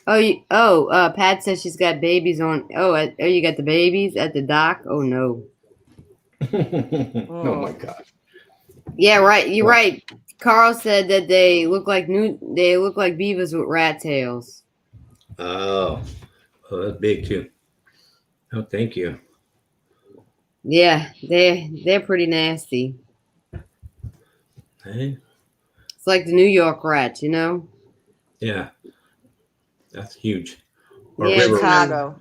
Pat says she's got babies on. You got the babies at the dock. Oh no. Oh my god. Yeah, right. You're right. Carl said that they look like beavers with rat tails. Oh, that's big too. Oh, thank you. Yeah, they're pretty nasty. Hey, It's like the New York rats, yeah, that's huge. Yeah, river-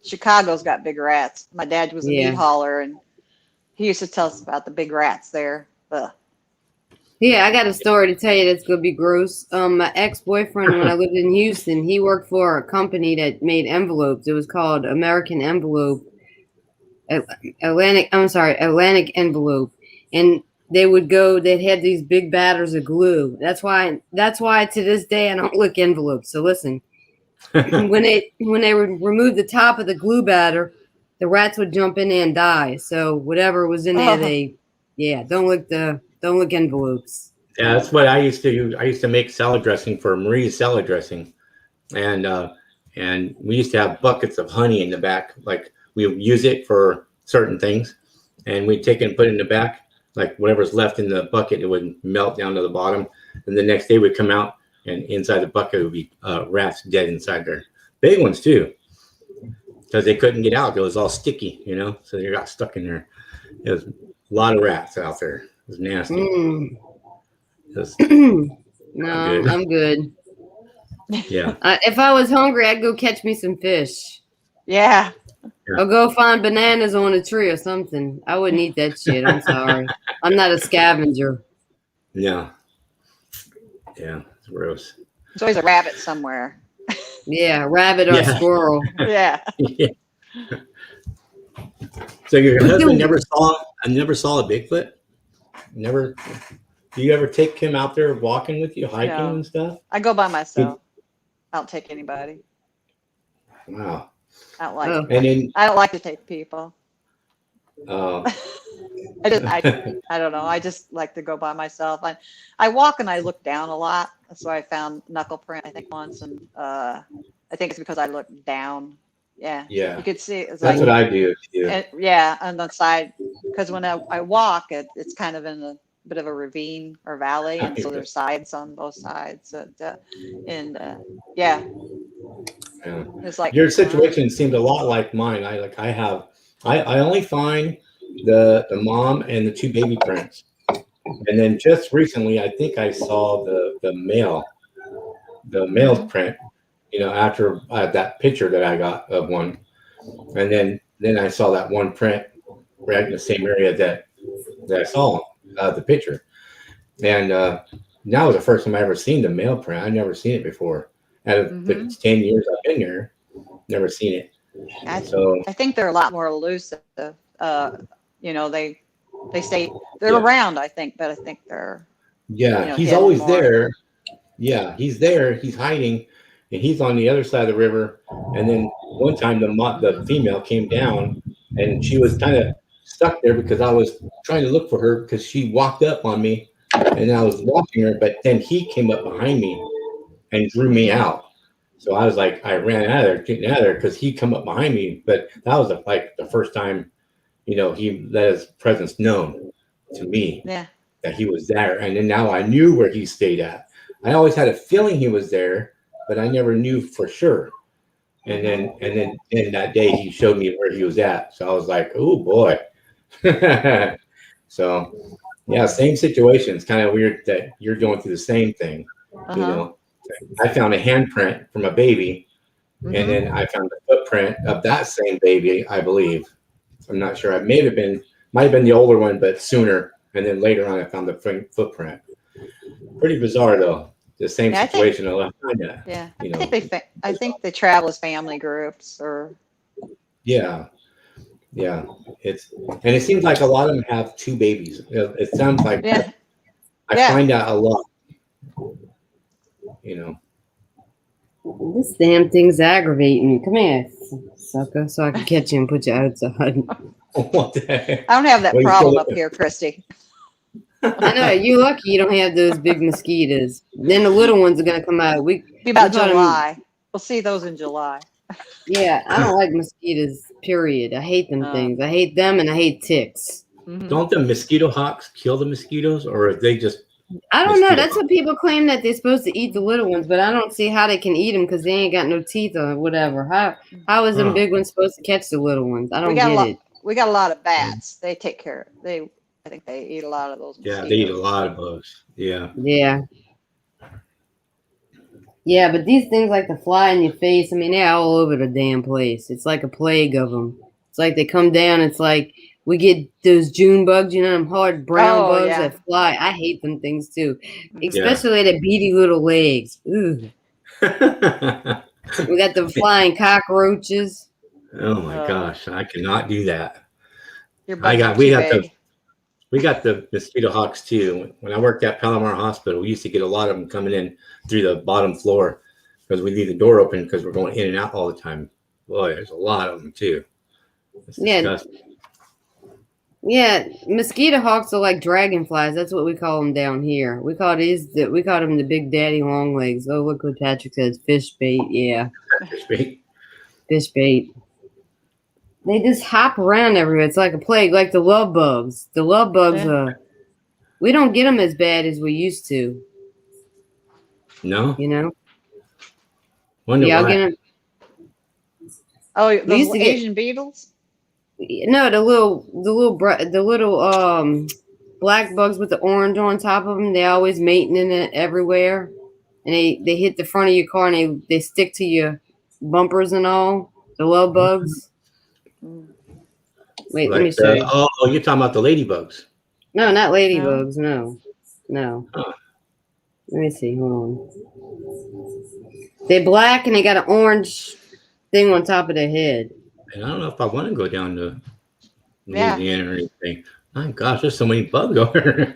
Chicago's got big rats. My dad was a Yeah. meat hauler, and he used to tell us about the big rats there. Ugh. Yeah, I got a story to tell you that's gonna be gross. My ex-boyfriend, when I lived in Houston, he worked for a company that made envelopes. It was called American Envelope, Atlantic Envelope, and they'd have these big batters of glue. That's why to this day I don't lick envelopes. So listen, when they would remove the top of the glue batter, the rats would jump in there and die. So whatever was in there, don't lick envelopes. Yeah, that's what I used to do. I used to make salad dressing for Marie's salad dressing, and we used to have buckets of honey in the back. Like we would use it for certain things, and we'd take it and put it in the back. Like whatever's left in the bucket, it would melt down to the bottom, and the next day we'd come out, and inside the bucket would be rats dead inside there. Big ones too, because they couldn't get out. It was all sticky, so they got stuck in there. It was a lot of rats out there. It was nasty. It was No, good. I'm good. Yeah. If I was hungry, I'd go catch me some fish. Yeah. Or go find bananas on a tree or something. I wouldn't eat that shit. I'm sorry. I'm not a scavenger. Yeah. Yeah. It's gross. There's always a rabbit somewhere. Yeah, rabbit or Yeah. squirrel. Yeah. Yeah. So your husband never saw a Bigfoot? Never. Do you ever take him out there walking with you, hiking No. and stuff? I go by myself. I don't take anybody. Wow. I don't like. Oh. And then, I don't like to take people. uh, I don't know. I just like to go by myself. I walk and I look down a lot. That's why I found knuckle print, I think, once, and I think it's because I looked down. Yeah. Yeah. You could see it's That's like what I do. Yeah. yeah, on the side, because when I walk, it's kind of in a bit of a ravine or valley, and so there's sides on both sides. Yeah, Yeah. it's like Your situation seemed a lot like mine. I only find the mom and the two baby prints. And then just recently I think I saw the male print, after that picture that I got of one. And then I saw that one print right in the same area that I saw the picture. And now was the first time I ever seen the male print. I'd never seen it before. Out of the 10 years I've been here, never seen it. I think they're a lot more elusive. They stay they're around, I think, but I think they're he's always there. Yeah, he's there. He's hiding, and he's on the other side of the river. And then one time the female came down, and she was kind of stuck there because I was trying to look for her because she walked up on me, and I was watching her. But then he came up behind me and drew me out. So I was like, I ran out of there, getting out of there because he come up behind me. But that was like the first time, he let his presence known to me that he was there. And then now I knew where he stayed at. I always had a feeling he was there, but I never knew for sure. And then that day he showed me where he was at. So I was like, oh boy. So yeah, same situation. It's kind of weird that you're going through the same thing. I found a handprint from a baby, and then I found a footprint of that same baby, I believe. I'm not sure. It might have been the older one, but sooner. And then later on, I found the footprint. Pretty bizarre, though. The same situation. I think they travel as family groups, or yeah. It seems like a lot of them have two babies. It sounds like I find out a lot. This damn thing's aggravating me. Come here, sucker, so I can catch you and put you outside. What the heck? I don't have that problem up here, Christy. I know. You're lucky you don't have those big mosquitoes. Then the little ones are going to come out. Be about July. We'll see those in July. Yeah, I don't like mosquitoes, period. I hate them things. I hate them, and I hate ticks. Don't the mosquito hawks kill the mosquitoes, or are they just... I don't know. That's what people claim, that they're supposed to eat the little ones, but I don't see how they can eat them because they ain't got no teeth or whatever. How is them big ones supposed to catch the little ones? I don't get it. We got a lot of bats. They take care. I think they eat a lot of those mosquitoes. Yeah, they eat a lot of bugs. Yeah. Yeah, but these things like to fly in your face. I mean, they're all over the damn place. It's like a plague of them. It's like they come down. It's like we get those June bugs, them hard brown bugs that fly. I hate them things too, especially the beady little legs. Ooh. We got the flying cockroaches. Oh my gosh, I cannot do that. We got the mosquito hawks too. When I worked at Palomar Hospital, we used to get a lot of them coming in through the bottom floor because we leave the door open because we're going in and out all the time. Boy, there's a lot of them too. It's disgusting. Yeah, mosquito hawks are like dragonflies. That's what we call them down here. We call them the big daddy long legs. Oh, look what Patrick says. Fish bait. Yeah. Fish bait. They just hop around everywhere. It's like a plague, like the love bugs. The love bugs, we don't get them as bad as we used to. No? Wonder why. I'll get them. Oh, those Asian beetles? No, the little black bugs with the orange on top of them. They always mating in it everywhere, and they hit the front of your car and they stick to your bumpers and all. The love bugs. Wait, let me show you. Oh, you're talking about the ladybugs? No, not ladybugs. No. Huh. Let me see. Hold on. They're black and they got an orange thing on top of their head. And I don't know if I want to go down to Louisiana or anything. My gosh, there's so many bugs over here.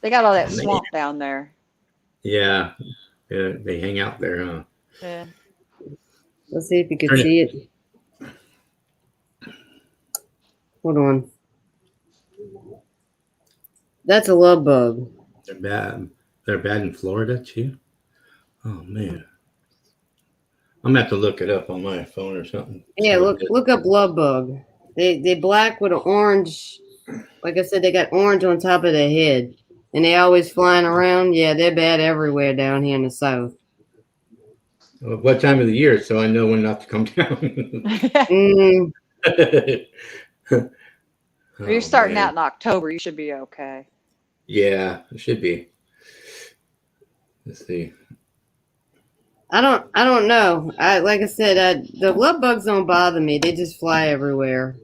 They got all that swamp down there. Yeah, they hang out there, huh? Yeah. Let's see if you can see it. Hold on. That's a love bug. They're bad. They're bad in Florida too. Oh man, I'm gonna have to look it up on my phone or something. Yeah, look up love bug. They black with an orange. Like I said, they got orange on top of their head, and they always flying around. Yeah, they're bad everywhere down here in the south. What time of the year, so I know when not to come down. Mm, If you're starting man. out in October, you should be okay. Yeah, it should be. Let's see. I don't know. Like I said, the love bugs don't bother me. They just fly everywhere.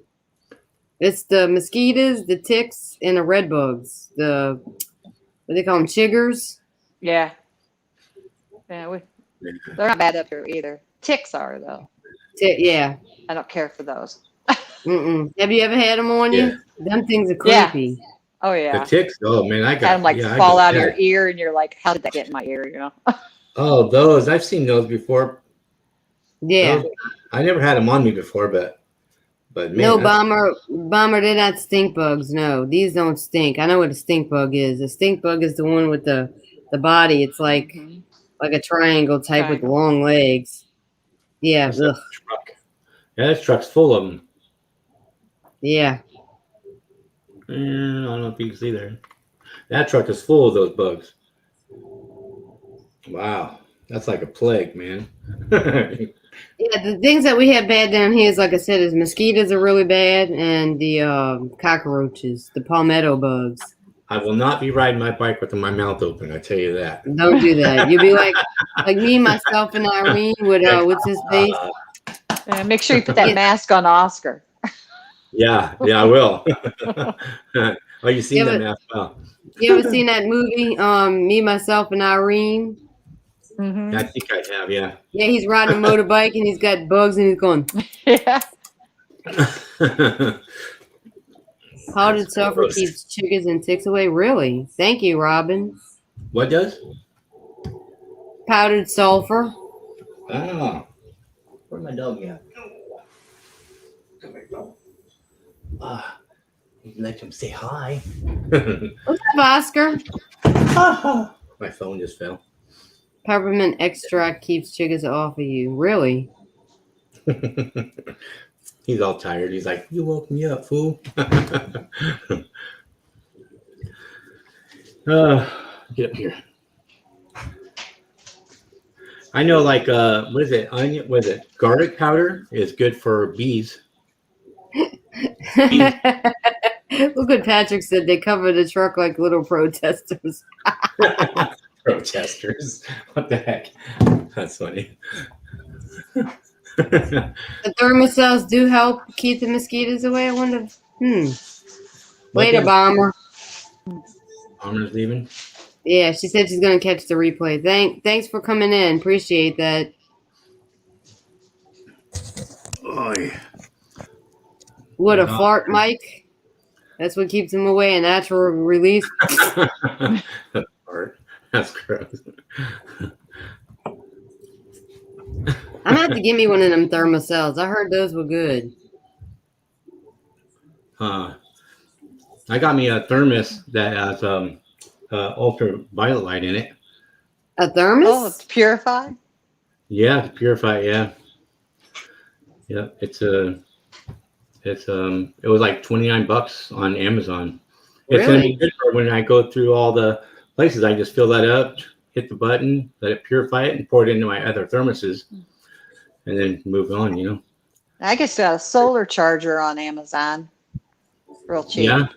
It's the mosquitoes, the ticks, and the red bugs. What they call them, chiggers. Yeah. Yeah, they're not bad up here either. Ticks are though. Yeah. I don't care for those. Have you ever had them on you? Them things are creepy. Yeah. Oh The yeah. ticks. Oh man, I got Had them like yeah, fall I out got of that. your ear, and you're like, "How did that get in my ear?" You know. Oh, those I've seen those before. Yeah. Those, I never had them on me before, but man, No, bomber, they're not stink bugs. No, these don't stink. I know what a stink bug is. A stink bug is the one with the body. It's like a triangle type with long legs. Yeah. That's like a truck. Yeah, this truck's full of them. Yeah. I don't know if you can see there. That truck is full of those bugs. Wow, that's like a plague, man. Yeah, the things that we have bad down here is, like I said, is mosquitoes are really bad, and the cockroaches, the palmetto bugs. I will not be riding my bike with my mouth open. I tell you that. Don't do that. You'll be like me, myself, and Irene with what's his face. Yeah, make sure you put that mask on Oscar. Yeah, I will. Oh, you seen that mask? Wow. You ever seen that movie, Me, Myself, and Irene? Mm-hmm. I think I have, yeah. Yeah, he's riding a motorbike and he's got bugs and he's going. Yeah. Powdered sulfur keeps chiggers and ticks away. Really? Thank you, Robin. What does? Powdered sulfur. Ah. Where'd my dog at? Come here, dog. You can let him say hi. What's up, Oscar? My phone just fell. Peppermint extract keeps chiggers off of you. Really? He's all tired. He's like, "You woke me up, fool." Get up here. I know, like, what is it? Onion? What is it? Garlic powder is good for bees. Look what Patrick said. They cover the truck like little protesters. Protesters. What the heck? That's funny. The thermocells do help keep the mosquitoes away. I wonder. Later, Bomber. Bomber's leaving. Yeah, she said she's gonna catch the replay. Thanks for coming in. Appreciate that. Oh yeah. What a fart, Mike. That's what keeps him away. A natural release. That's gross. I'm gonna have to give me one of them thermocells. I heard those were good. I got me a thermos that has ultraviolet light in it. A thermos? Oh, it's purified? Yeah, to purify. Yeah. It was like $29 on Amazon. It's gonna be good for when I go through all the places. I just fill that up, hit the button, let it purify it, and pour it into my other thermoses, and then move on. You know. I guess a solar charger on Amazon, real cheap. Yeah.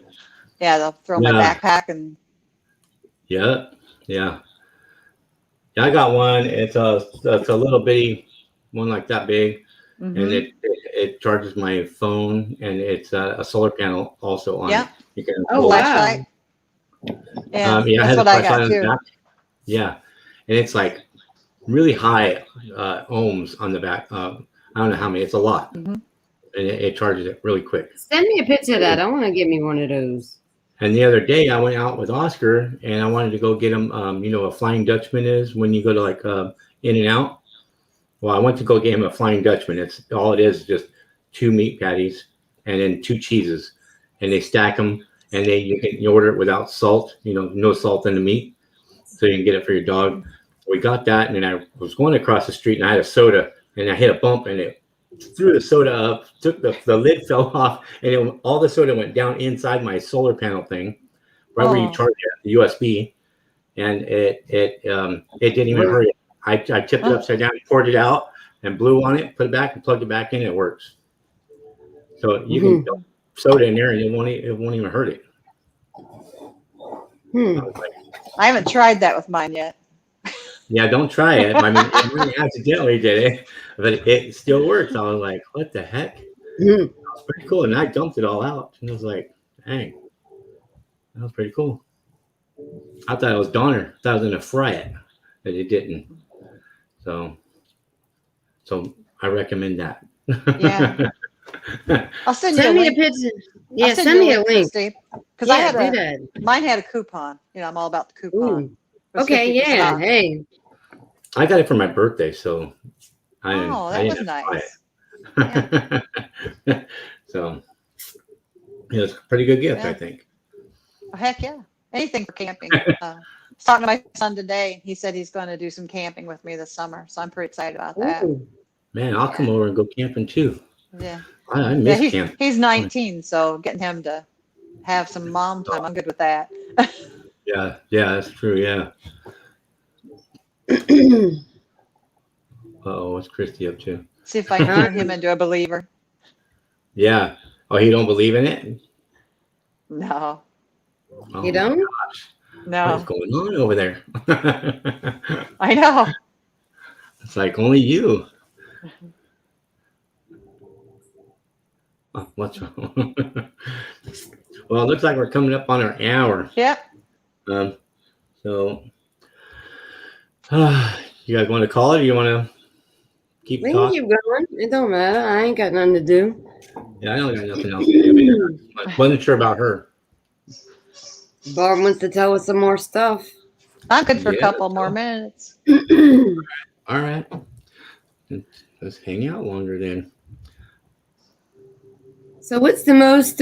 Yeah, they'll throw my backpack and. Yeah. I got one. It's a little bitty one, like that big, and it charges my phone, and it's a solar panel also on. Yeah. You can flashlight. Yeah, that's what I got too. Yeah, and it's like really high ohms on the back. I don't know how many. It's a lot, and it charges it really quick. Send me a picture of that. I want to get me one of those. And the other day, I went out with Oscar, and I wanted to go get him. You know what a Flying Dutchman is when you go to like In-N-Out. Well, I went to go get him a Flying Dutchman. It's all it is, just 2 meat patties and then 2 cheeses, and they stack them, and you order it without salt. You know, no salt in the meat, so you can get it for your dog. We got that, and then I was going across the street, and I had a soda, and I hit a bump, and it threw the soda up, took the lid fell off, and all the soda went down inside my solar panel thing, right where you charge it, the USB, and it didn't even hurt it. I tipped it upside down, poured it out, and blew on it, put it back, and plugged it back in. It works. So you can dump soda in there, and it won't even hurt it. I haven't tried that with mine yet. Yeah, don't try it. I mean, I accidentally did it, but it still works. I was like, what the heck? That was pretty cool. And I dumped it all out. And I was like, dang, that was pretty cool. I thought it was Donner. I thought I was going to fry it, but it didn't. So I recommend that. Yeah. I'll send me you a picture. Yeah, send me a link. Because I had mine had a coupon. You know, I'm all about the coupon. Okay, yeah. Off. Hey. I got it for my birthday, so that was nice. Yeah. So it was a pretty good gift, I think. Oh, heck yeah. Anything for camping. I was talking to my son today. He said he's going to do some camping with me this summer. So I'm pretty excited about that. Ooh. Man, I'll come over and go camping too. Yeah. I miss camping. He's 19, so getting him to have some mom time, I'm good with that. Yeah, that's true. Yeah. What's Christy up to? See if I can turn him into a believer. Yeah. Oh, he don't believe in it? No. Oh, you don't? Gosh. No. What's going on over there? I know. It's like only you. Oh, what's wrong? Well, it looks like we're coming up on our hour. Yep. So, you guys want to call it, or you want to keep We talking? can keep going. It don't matter. I ain't got nothing to do. Yeah, I don't got nothing else to do. I wasn't sure about her. Barb wants to tell us some more stuff. I'm good for a couple more minutes. All right. Let's hang out longer then. So what's the most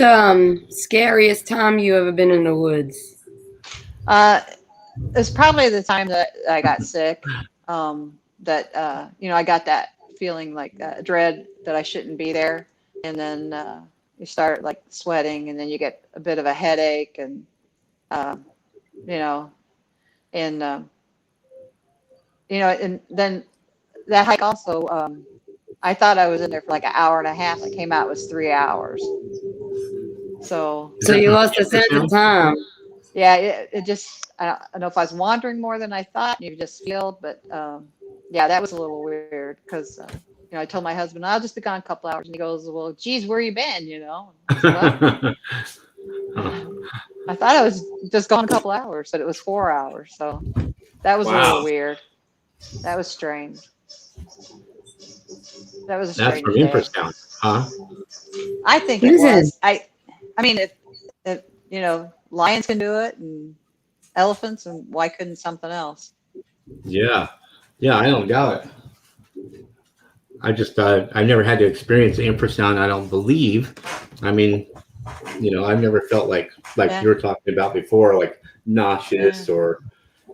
scariest time you ever been in the woods? It's probably the time that I got sick. That I got that feeling like dread that I shouldn't be there, and then you start like sweating, and then you get a bit of a headache, and and then that hike also. I thought I was in there for like an hour and a half. I came out, it was 3 hours. So you lost a sense of time. Yeah, it just, I don't know if I was wandering more than I thought. You just feel, but yeah, that was a little weird because, I told my husband, I'll just be gone a couple hours. And he goes, well, geez, where you been, I said, well, I thought I was just gone a couple hours, but it was 4 hours. So that was a little weird. That was strange. That was a strange That's from Infrasound, huh? I think it was. I mean, if lions can do it and elephants, and why couldn't something else? Yeah, I don't doubt it. I just I've never had to experience infrasound. I don't believe. I mean, I've never felt like you were talking about before, like nauseous or,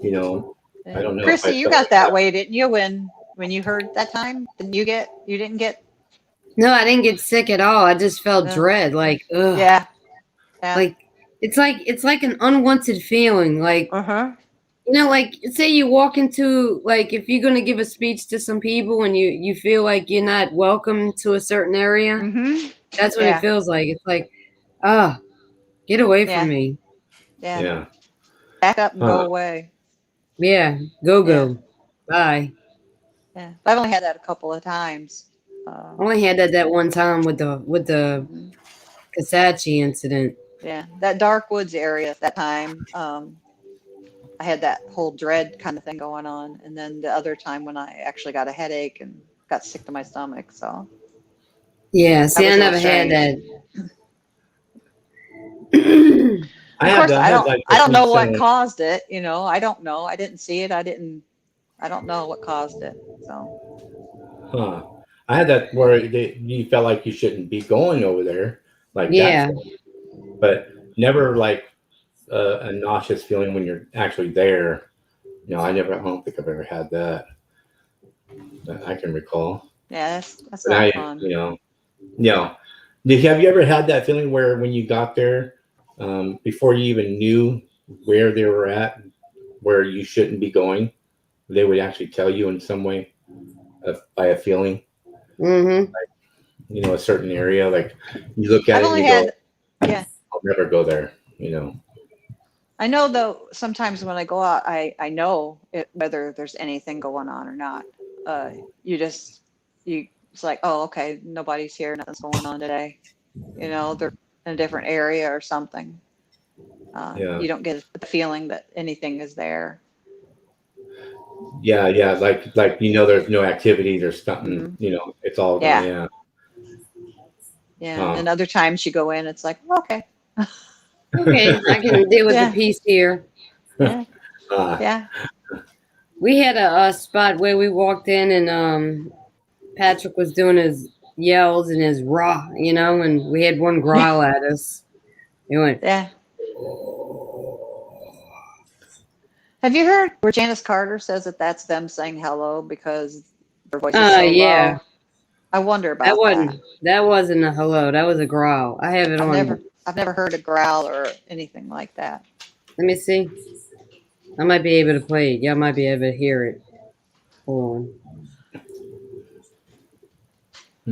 I don't know. Chrissy, you got that way, didn't you? When you heard that time, you didn't get? No, I didn't get sick at all. I just felt dread, like, ugh. Yeah. Like it's like an unwanted feeling, like like say you walk into, like, if you're gonna give a speech to some people and you feel like you're not welcome to a certain area, that's what it feels like. It's like, get away from me. Yeah. Back up and go away. Yeah, go. Bye. Yeah, I've only had that a couple of times. I only had that one time with the Kasachi incident. Yeah, that dark woods area at that time. I had that whole dread kind of thing going on, and then the other time when I actually got a headache and got sick to my stomach. So yeah, see, I never had that. Of course, I don't know what caused it. I don't know. I didn't see it. I don't know what caused it. So. I had that where you felt like you shouldn't be going over there, like that, but never like a nauseous feeling when you're actually there. No, I don't think I've ever had that I can recall. Yeah, that's But not fun. Have you ever had that feeling where when you got there, before you even knew where they were at, where you shouldn't be going, they would actually tell you in some way by a feeling, Mm-hmm. a certain area, like you look at I've it and only you go, had, yeah. I'll never go there, I know though, sometimes when I go out, I know whether there's anything going on or not. It's like, oh, okay, nobody's here, nothing's going on today. They're in a different area or something. Yeah. You don't get the feeling that anything is there. Yeah, like there's no activity, there's something, Mhm. it's all Yeah. yeah. Yeah. And other times you go in, it's like, okay. Okay, I can deal with Yeah. the peace here. Yeah. Uh, Yeah. We had a spot where we walked in, and Patrick was doing his yells and his raw, and we had one growl at us. He went, Yeah. Have you heard where Janice Carter says that that's them saying hello because their voice is so yeah. low? I wonder about that. That wasn't a hello. That was a growl. I have it on. I've never heard a growl or anything like that. Let me see. I might be able to play it. Y'all might be able to hear it. Hold on.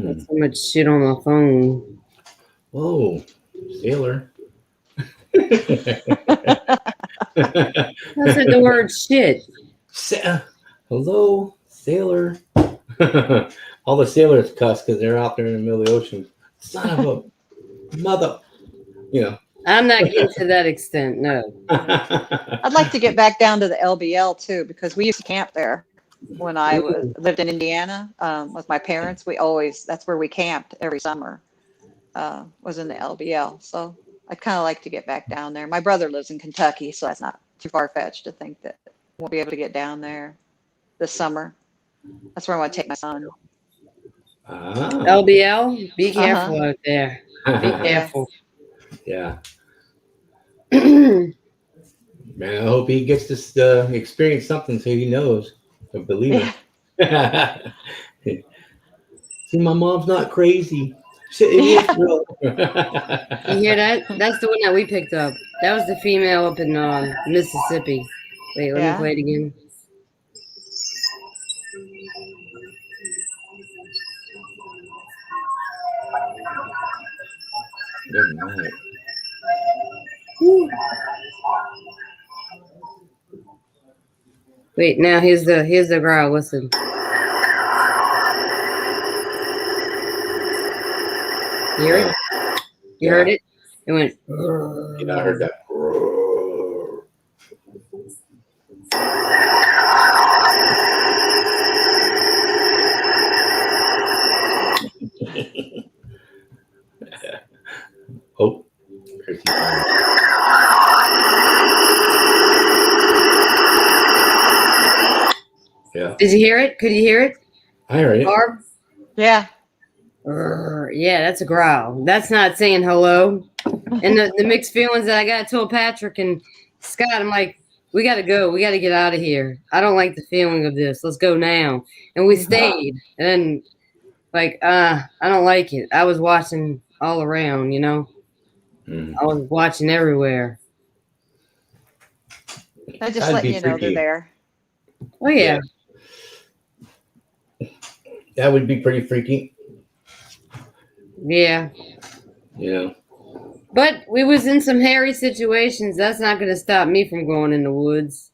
Got so much shit on my phone. Whoa, sailor. I said the word shit. Hello, sailor. All the sailors cuss because they're out there in the middle of the ocean. Son of a mother. I'm not getting to that extent, no. I'd like to get back down to the LBL too, because we used to camp there when I lived in Indiana with my parents. That's where we camped every summer, was in the LBL. So I'd kind of like to get back down there. My brother lives in Kentucky, so that's not too far-fetched to think that we'll be able to get down there this summer. That's where I want to take my son. LBL, be careful out there. Be careful. Yeah. Man, I hope he gets to experience something so he knows. I believe it. See, my mom's not crazy. It is real. You hear that? That's the one that we picked up. That was the female up in Mississippi. Wait, let me play it again. Good night. Wait, now here's the growl. Listen. You hear it? You heard it? It went. Yeah, I heard that. Oh, yeah. Did you hear it? Could you hear it? I heard it. Barb? Yeah. Yeah, that's a growl. That's not saying hello. And the mixed feelings that I got told Patrick and Scott, I'm like, we got to go. We got to get out of here. I don't like the feeling of this. Let's go now. And we stayed. And like, I don't like it. I was watching all around, I was watching everywhere. I just let you know they're there. Oh, yeah. That would be pretty freaky. Yeah. Yeah. But we was in some hairy situations. That's not going to stop me from going in the woods.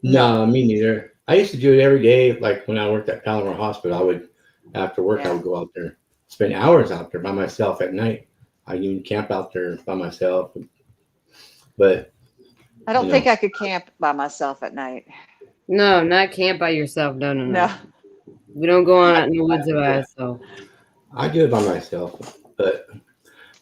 No, me neither. I used to do it every day. Like when I worked at Palomar Hospital, after work, I would go out there, spend hours out there by myself at night. I even camp out there by myself. But I don't think I could camp by myself at night. No, not camp by yourself. No. We don't go out in the woods by ourselves. I do it by myself, but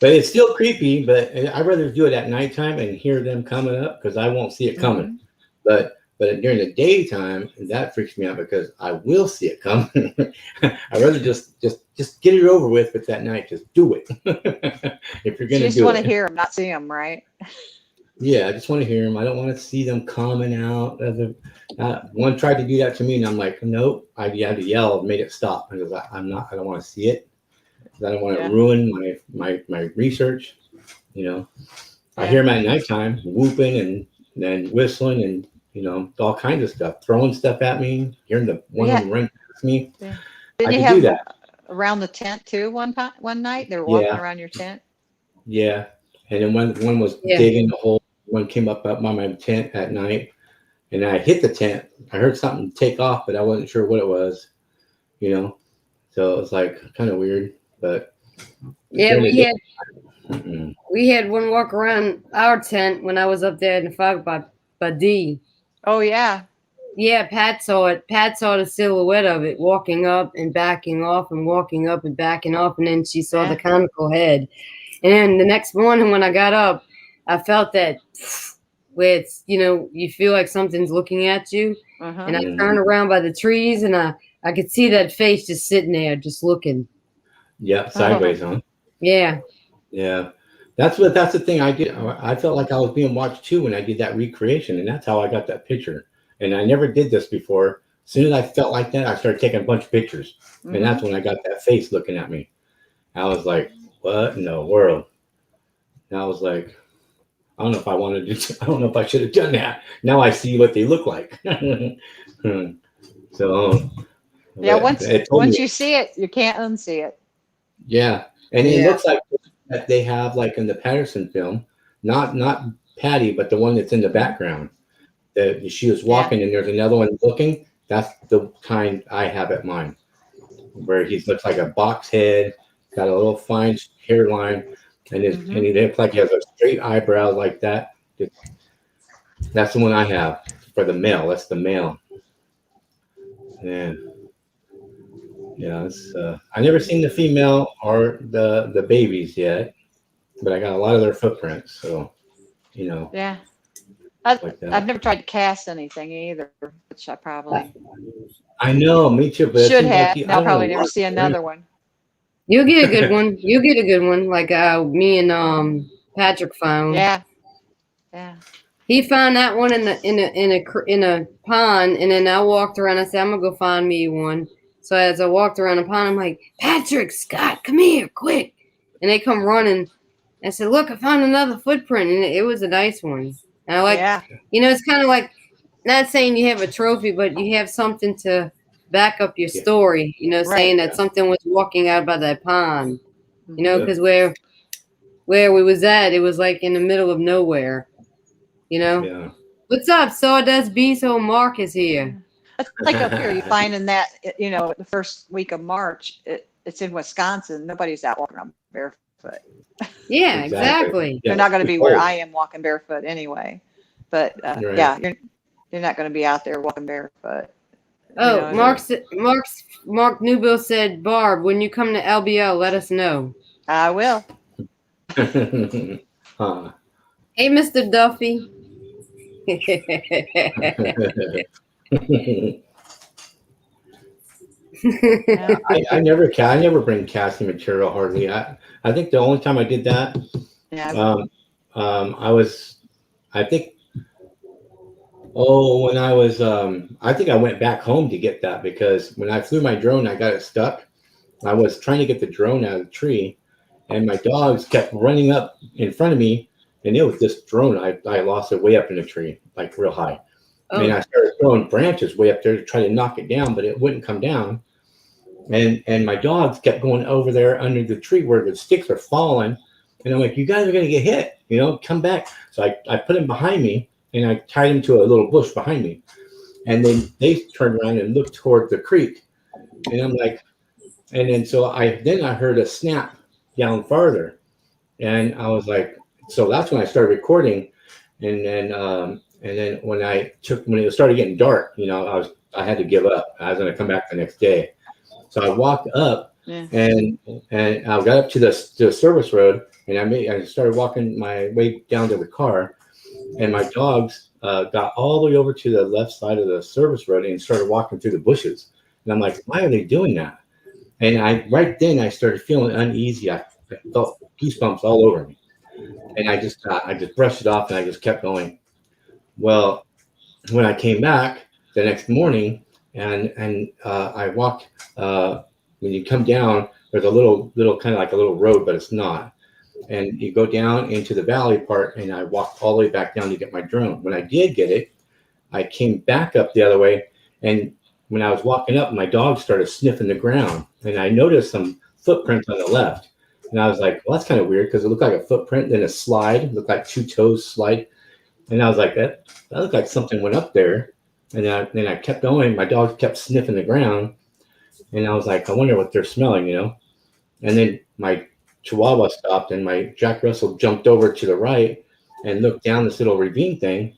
it's still creepy. But I'd rather do it at nighttime and hear them coming up because I won't see it coming. But during the daytime, that freaks me out because I will see it coming. I'd rather just get it over with. But that night, just do it. If you're gonna do it, you just want to hear them, not see them, right? Yeah, I just want to hear them. I don't want to see them coming out. One tried to do that to me, and I'm like, nope. I had to yell, made it stop because I'm not. I don't want to see it. I don't want to ruin my research. You know, I hear them at nighttime whooping and then whistling and all kinds of stuff, throwing stuff at me. Hearing one of them run past me. Yeah. I Didn't you could have do that. around the tent too one night? They were walking around your tent. Yeah, and then one was digging the hole. One came up by my tent at night, and I hit the tent. I heard something take off, but I wasn't sure what it was. So it was like kind of weird. But yeah, we had one walk around our tent when I was up there in the fog by D. Oh yeah. Yeah, Pat saw it. Pat saw the silhouette of it walking up and backing off and walking up and backing off, and then she saw the conical head. And then the next morning when I got up, I felt that where it's, you feel like something's looking at you. And I turned around by the trees and I could see that face just sitting there, just looking. Yeah, sideways, huh? Yeah. Yeah. That's the thing I did. I felt like I was being watched too when I did that recreation, and that's how I got that picture. And I never did this before. As soon as I felt like that, I started taking a bunch of pictures. And that's when I got that face looking at me. I was like, what in the world? And I was like, I don't know if I wanted to. I don't know if I should have done that. Now I see what they look like. So yeah, once you see it, you can't unsee it. Yeah, and it looks like that they have like in the Patterson film, not Patty, but the one that's in the background. That she was walking, and there's another one looking. That's the kind I have at mine, where he looks like a box head, got a little fine hairline. And he looks like he has a straight eyebrow like that. That's the one I have for the male. That's the male. Yeah. I never seen the female or the babies yet, but I got a lot of their footprints. So, Yeah. I've never tried to cast anything either, which I probably. I know, me too. But should have. I'll probably never see another one. You'll get a good one. You'll get a good one, like me and Patrick found. Yeah. He found that one in a pond, and then I walked around. I said, "I'm gonna go find me one." So as I walked around the pond, I'm like, "Patrick, Scott, come here, quick!" And they come running. I said, "Look, I found another footprint, and it was a nice one." And I like, it's kind of like, not saying you have a trophy, but you have something to back up your story, saying that something was walking out by that pond, because where we was at, it was like in the middle of nowhere, Yeah. What's up, Sawdust Beast? Oh, Mark is here. It's like up here, you find in that, the first week of March, it's in Wisconsin. Nobody's out walking around barefoot. Yeah, exactly. They're not going to be where I am walking barefoot anyway. But you're not going to be out there walking barefoot. Oh, Mark Newbill said, Barb, when you come to LBL, let us know. I will. Hey, Mr. Duffy. I never bring casting material hardly. I think the only time I did that, when I was, I think I went back home to get that because when I flew my drone, I got it stuck. I was trying to get the drone out of the tree, and my dogs kept running up in front of me, and it was this drone. I lost it way up in the tree, like real high. Oh. And I started throwing branches way up there to try to knock it down, but it wouldn't come down. And my dogs kept going over there under the tree where the sticks are falling. And I'm like, you guys are going to get hit, come back. So I put them behind me, and I tied them to a little bush behind me. And then they turned around and looked toward the creek. And I'm like, and then so I heard a snap down farther. And I was like, so that's when I started recording. And then when it started getting dark, I had to give up. I was going to come back the next day. So I walked up and I got up to the service road, and I started walking my way down to the car, and my dogs got all the way over to the left side of the service road and started walking through the bushes. And I'm like, why are they doing that? And right then I started feeling uneasy. I felt goosebumps all over me. and I just brushed it off and I just kept going. Well, when I came back the next morning and I walked, when you come down, there's a little kind of like a little road, but it's not. And you go down into the valley part, and I walked all the way back down to get my drone. When I did get it, I came back up the other way, and when I was walking up, my dog started sniffing the ground, and I noticed some footprints on the left. And I was like, well, that's kind of weird because it looked like a footprint, then a slide, it looked like two toes slide. And I was like, that looked like something went up there. And then I kept going. My dog kept sniffing the ground. And I was like, I wonder what they're smelling, you know? And then my Chihuahua stopped and my Jack Russell jumped over to the right and looked down this little ravine thing.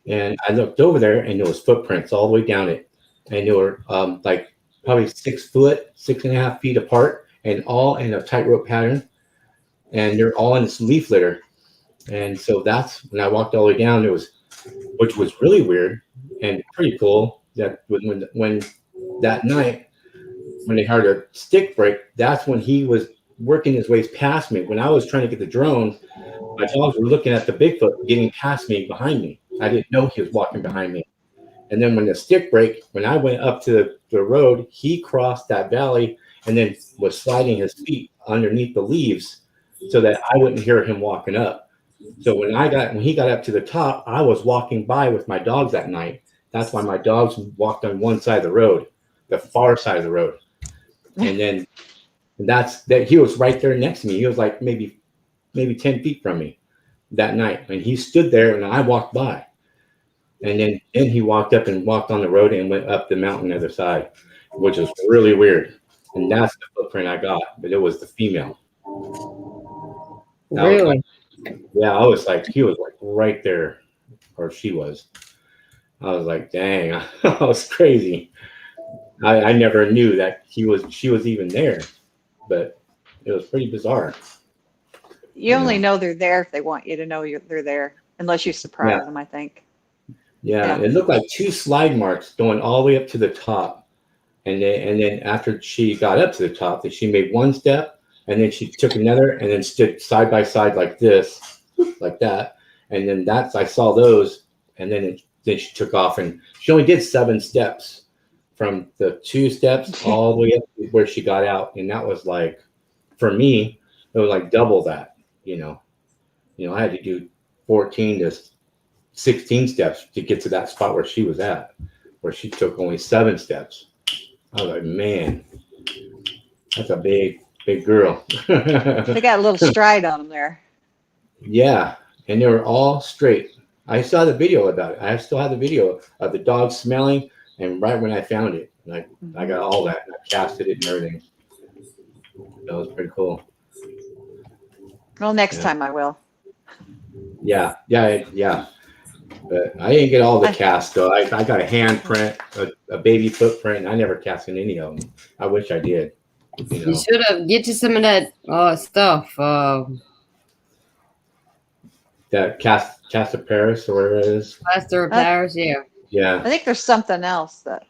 And I looked over there and there was footprints all the way down it. And they were like probably 6 foot, 6.5 feet apart, and all in a tightrope pattern. And they're all in this leaf litter. And so that's when I walked all the way down, which was really weird and pretty cool, that when that night, when they heard a stick break, that's when he was working his way past me. When I was trying to get the drone, my dogs were looking at the Bigfoot getting past me behind me. I didn't know he was walking behind me. And then when the stick break, when I went up to the road, he crossed that valley and then was sliding his feet underneath the leaves so that I wouldn't hear him walking up. So when he got up to the top, I was walking by with my dogs that night. That's why my dogs walked on one side of the road, the far side of the road. And then he was right there next to me. He was like maybe 10 feet from me that night. And he stood there and I walked by. And then he walked up and walked on the road and went up the mountain the other side, which was really weird. And that's the footprint I got, but it was the female. Really? I was like, he was like right there, or she was. I was like, dang, that was crazy. I never knew that she was even there, but it was pretty bizarre. You only know they're there if they want you to know they're there, unless you surprise them, I think. Yeah, it looked like 2 slide marks going all the way up to the top. And then after she got up to the top, she made one step, and then she took another, and then stood side by side like this, like that. And then I saw those, and then she took off, and she only did 7 steps from the 2 steps all the way up to where she got out. And that was like, for me, it was like double that, you know. I had to do 14 to 16 steps to get to that spot where she was at, where she took only 7 steps. I was like, man, that's a big girl. They got a little stride on them there. Yeah, and they were all straight. I saw the video about it. I still have the video of the dog smelling, and right when I found it, I got all that, and I casted it and everything. That was pretty cool. Well, next time I will. Yeah. But I didn't get all the casts, though. I got a handprint, a baby footprint, and I never casted any of them. I wish I did. You should have get you some of that stuff. That cast of Paris or whatever it is. Plaster of Paris, yeah. Yeah. I think there's something else that.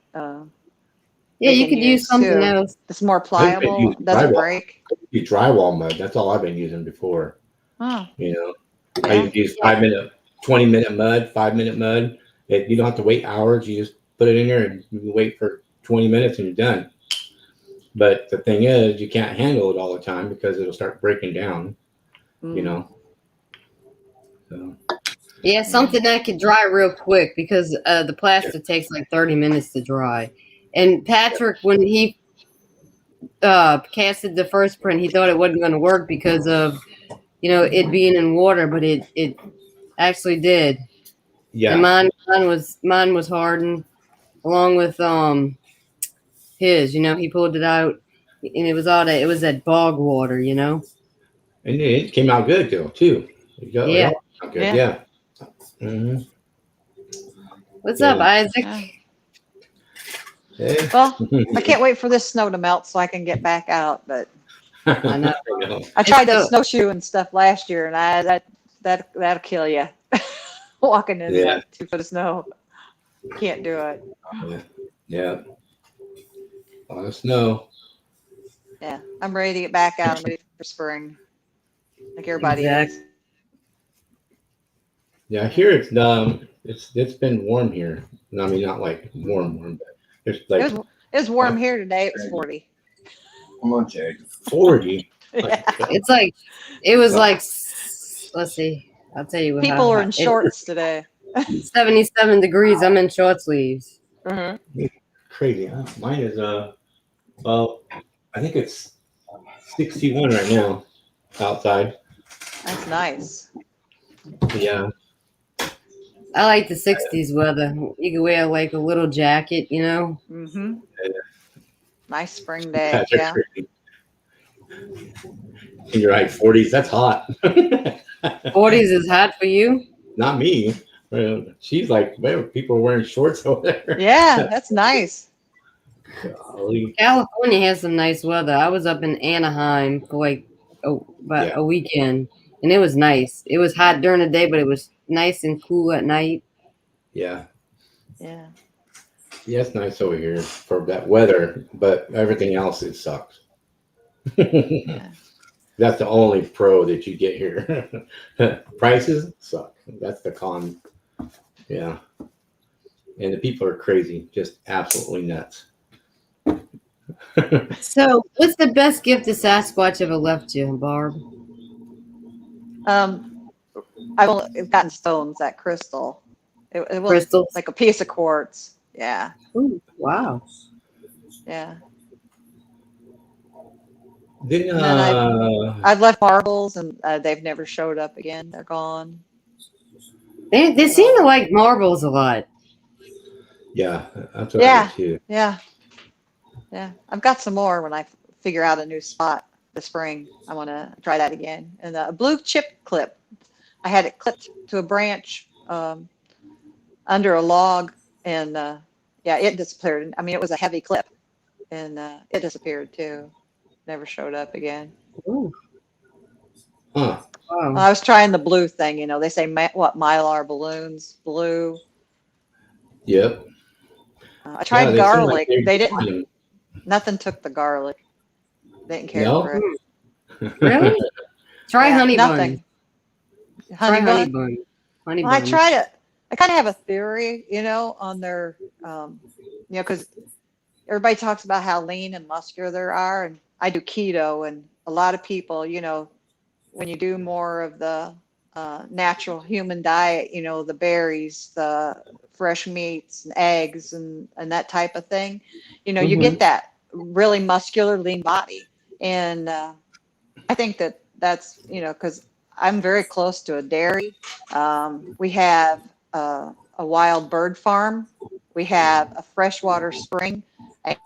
Yeah, you could use something else. It's more pliable, doesn't break. You drywall mud. That's all I've been using before. Oh. I use 20-minute mud, 5-minute mud. You don't have to wait hours. You just put it in there and you wait for 20 minutes and you're done. But the thing is, you can't handle it all the time because it'll start breaking down. So. Yeah, something that could dry real quick because the plaster takes like 30 minutes to dry. And Patrick, when he casted the first print, he thought it wasn't going to work because of, it being in water, but it actually did. Yeah. And mine was hardened along with his. He pulled it out, and it was that bog water. And it came out good though too. Yeah. Good. Yeah. Mm-hmm. What's up, Isaac? Yeah. Well, I can't wait for this snow to melt so I can get back out. But I know. I tried the snowshoe and stuff last year, and that'll kill you. Walking in like 2 foot of snow, can't do it. Yeah. A lot of snow. Yeah, I'm ready to get back out. I'm ready for spring, like everybody is. Yeah, here it's been warm here. I mean, not like warm, but it's It like was it was warm here today. It was 40. Come on, Jake. 40. Yeah. It's like it was So, like let's see. I'll tell you how People are hot. in shorts today. It's 77 degrees. I'm in short sleeves. crazy. Huh? Mine is well, I think it's 61 right now outside. That's nice. Yeah. I like the 60s weather. You can wear like a little jacket, you know. Mm-hmm. Yeah, Nice spring day. they're Yeah. crazy. And you're right, 40s. That's hot. 40s is hot for you. Not me. She's like, man, people are wearing shorts over there. Yeah, that's nice. Golly. California has some nice weather. I was up in Anaheim for like about Yeah. a weekend, and it was nice. It was hot during the day, but it was nice and cool at night. Yeah. Yeah. Yeah, it's nice over here for that weather, but everything else, it sucks. Yeah. That's the only pro that you get here. Prices suck. That's the con. Yeah. And the people are crazy, just absolutely nuts. So, what's the best gift the Sasquatch ever left you, Barb? I've only gotten stones, that crystal. It was Crystals. like a piece of quartz. Yeah. Ooh, wow. Yeah. Then, And then I've left marbles, and they've never showed up again. They're gone. They seem to like marbles a lot. yeah, that's what Yeah. I do too. Yeah. Yeah. I've got some more when I figure out a new spot this spring. I want to try that again. And a blue chip clip. I had it clipped to a branch under a log, and yeah, it disappeared. I mean, it was a heavy clip, and it disappeared too. Never showed up again. Ooh, Huh. wow. I was trying the blue thing. You know, they say mylar balloons, blue. Yep. I tried Yeah, they seem like garlic. they're They didn't. fun. Nothing took the garlic. They didn't care No? for it. Really? Try Yeah, honey bun. nothing. Try Honey honey bun. bun. Honey Well, I bun. tried it. I kind of have a theory, you know, on their, you know, because everybody talks about how lean and muscular they are, and I do keto, and a lot of people, you know, when you do more of the natural human diet, you know, the berries, the fresh meats and eggs and that type of thing, you know, you Mhm. get that really muscular, lean body. And I think that's, you know, because I'm very close to a dairy. We have a wild bird farm. We have a freshwater spring,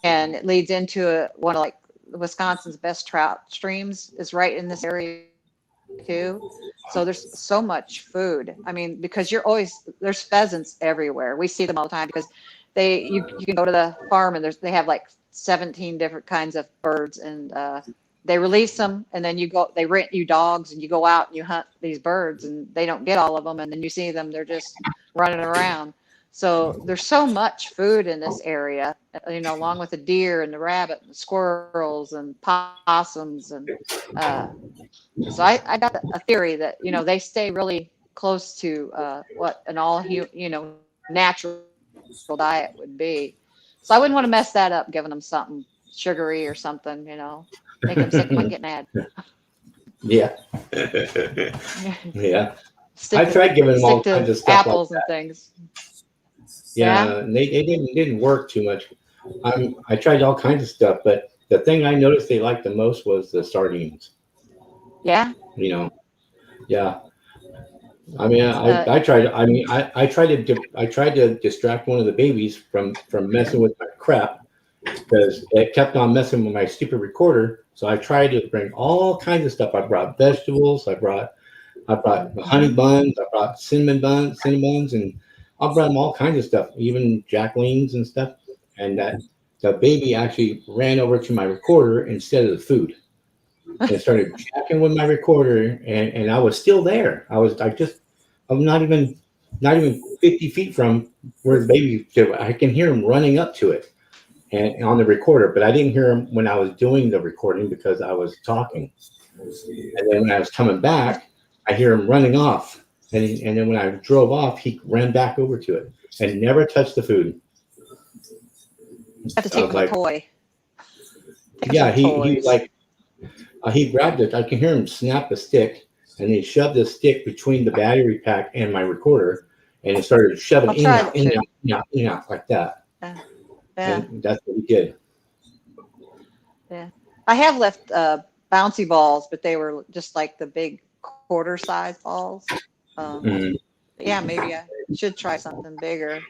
and it leads into one of like Wisconsin's best trout streams is right in this area too. So there's so much food. I mean, because there's pheasants everywhere. We see them all the time because you can go to the farm, and they have like 17 different kinds of birds, and they release them, and then they rent you dogs, and you go out and you hunt these birds, and they don't get all of them, and then you see them, they're just running around. So there's so much food in this area, you know, along with the deer and the rabbit and the squirrels and possums. And so I got a theory that, you know, they stay really close to what an you know, natural diet would be. So I wouldn't want to mess that up, giving them something sugary or something, you know, make them sick and get mad. Yeah. Yeah. Stick I tried giving them all to kinds of stuff apples like and things. Yeah, and they didn't work too much. I tried all kinds of stuff, but the thing I noticed they liked the most was the sardines. Yeah. You know, yeah. I mean, I tried. I mean, I tried to distract one of the babies from messing with my crap because it kept on messing with my stupid recorder. So I tried to bring all kinds of stuff. I brought vegetables. I brought honey buns. I brought cinnamon buns, and I brought them all kinds of stuff, even Jacqueline's and stuff. And that the baby actually ran over to my recorder instead of the food and started jacking with my recorder. And I was still there. I'm not even 50 feet from where the baby. I can hear him running up to it and on the recorder, but I didn't hear him when I was doing the recording because I was talking. And then when I was coming back, I hear him running off. And then when I drove off, he ran back over to it and never touched the food. Have to I take was him a like, toy. Take him yeah, some he toys. like he grabbed it. I can hear him snap the stick, and he shoved the stick between the battery pack and my recorder, and he started shoving I'll in, try out, that in, too. out, in, out, in, out like that. Yeah. And that's what he did. Yeah. I have left bouncy balls, but they were just like the big quarter size balls. Mhm. Yeah, maybe I should try something bigger.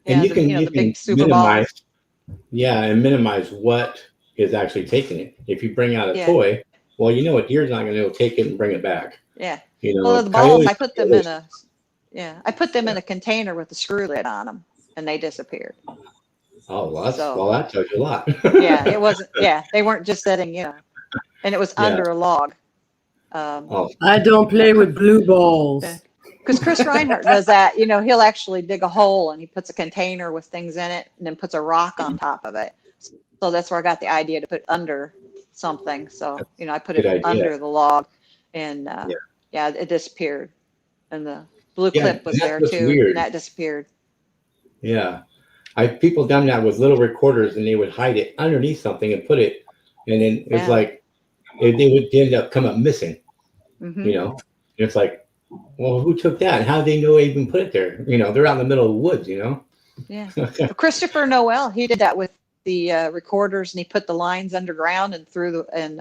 And Yeah, you can the big super minimize, balls. and minimize what is actually taking it. If you bring out a Yeah. toy, well, you know a deer's not going to take it and bring it back. Yeah. You know, Well, the balls, coyotes. I put them in a container with a screw lid on them, and they disappeared. Oh, well, So that tells you a lot. yeah, it wasn't. Yeah, they weren't just sitting, and it was Yeah. under a log. Oh, I don't play with blue balls. Because Chris Reinhardt does that. He'll actually dig a hole and he puts a container with things in it, and then puts a rock on top of it. So that's where I got the idea to put under something. So I put good it idea. under the log, and it disappeared. And the blue clip was there what's too, weird. and that disappeared. Yeah. People done that with little recorders, and they would hide it underneath something and put it, and then it's like they would end up come up missing. Mm-hmm. It's like, well, who took that? And how did they know they even put it there? They're out in the middle of the woods. Yeah. Christopher Noel, he did that with the recorders, and he put the lines underground and through and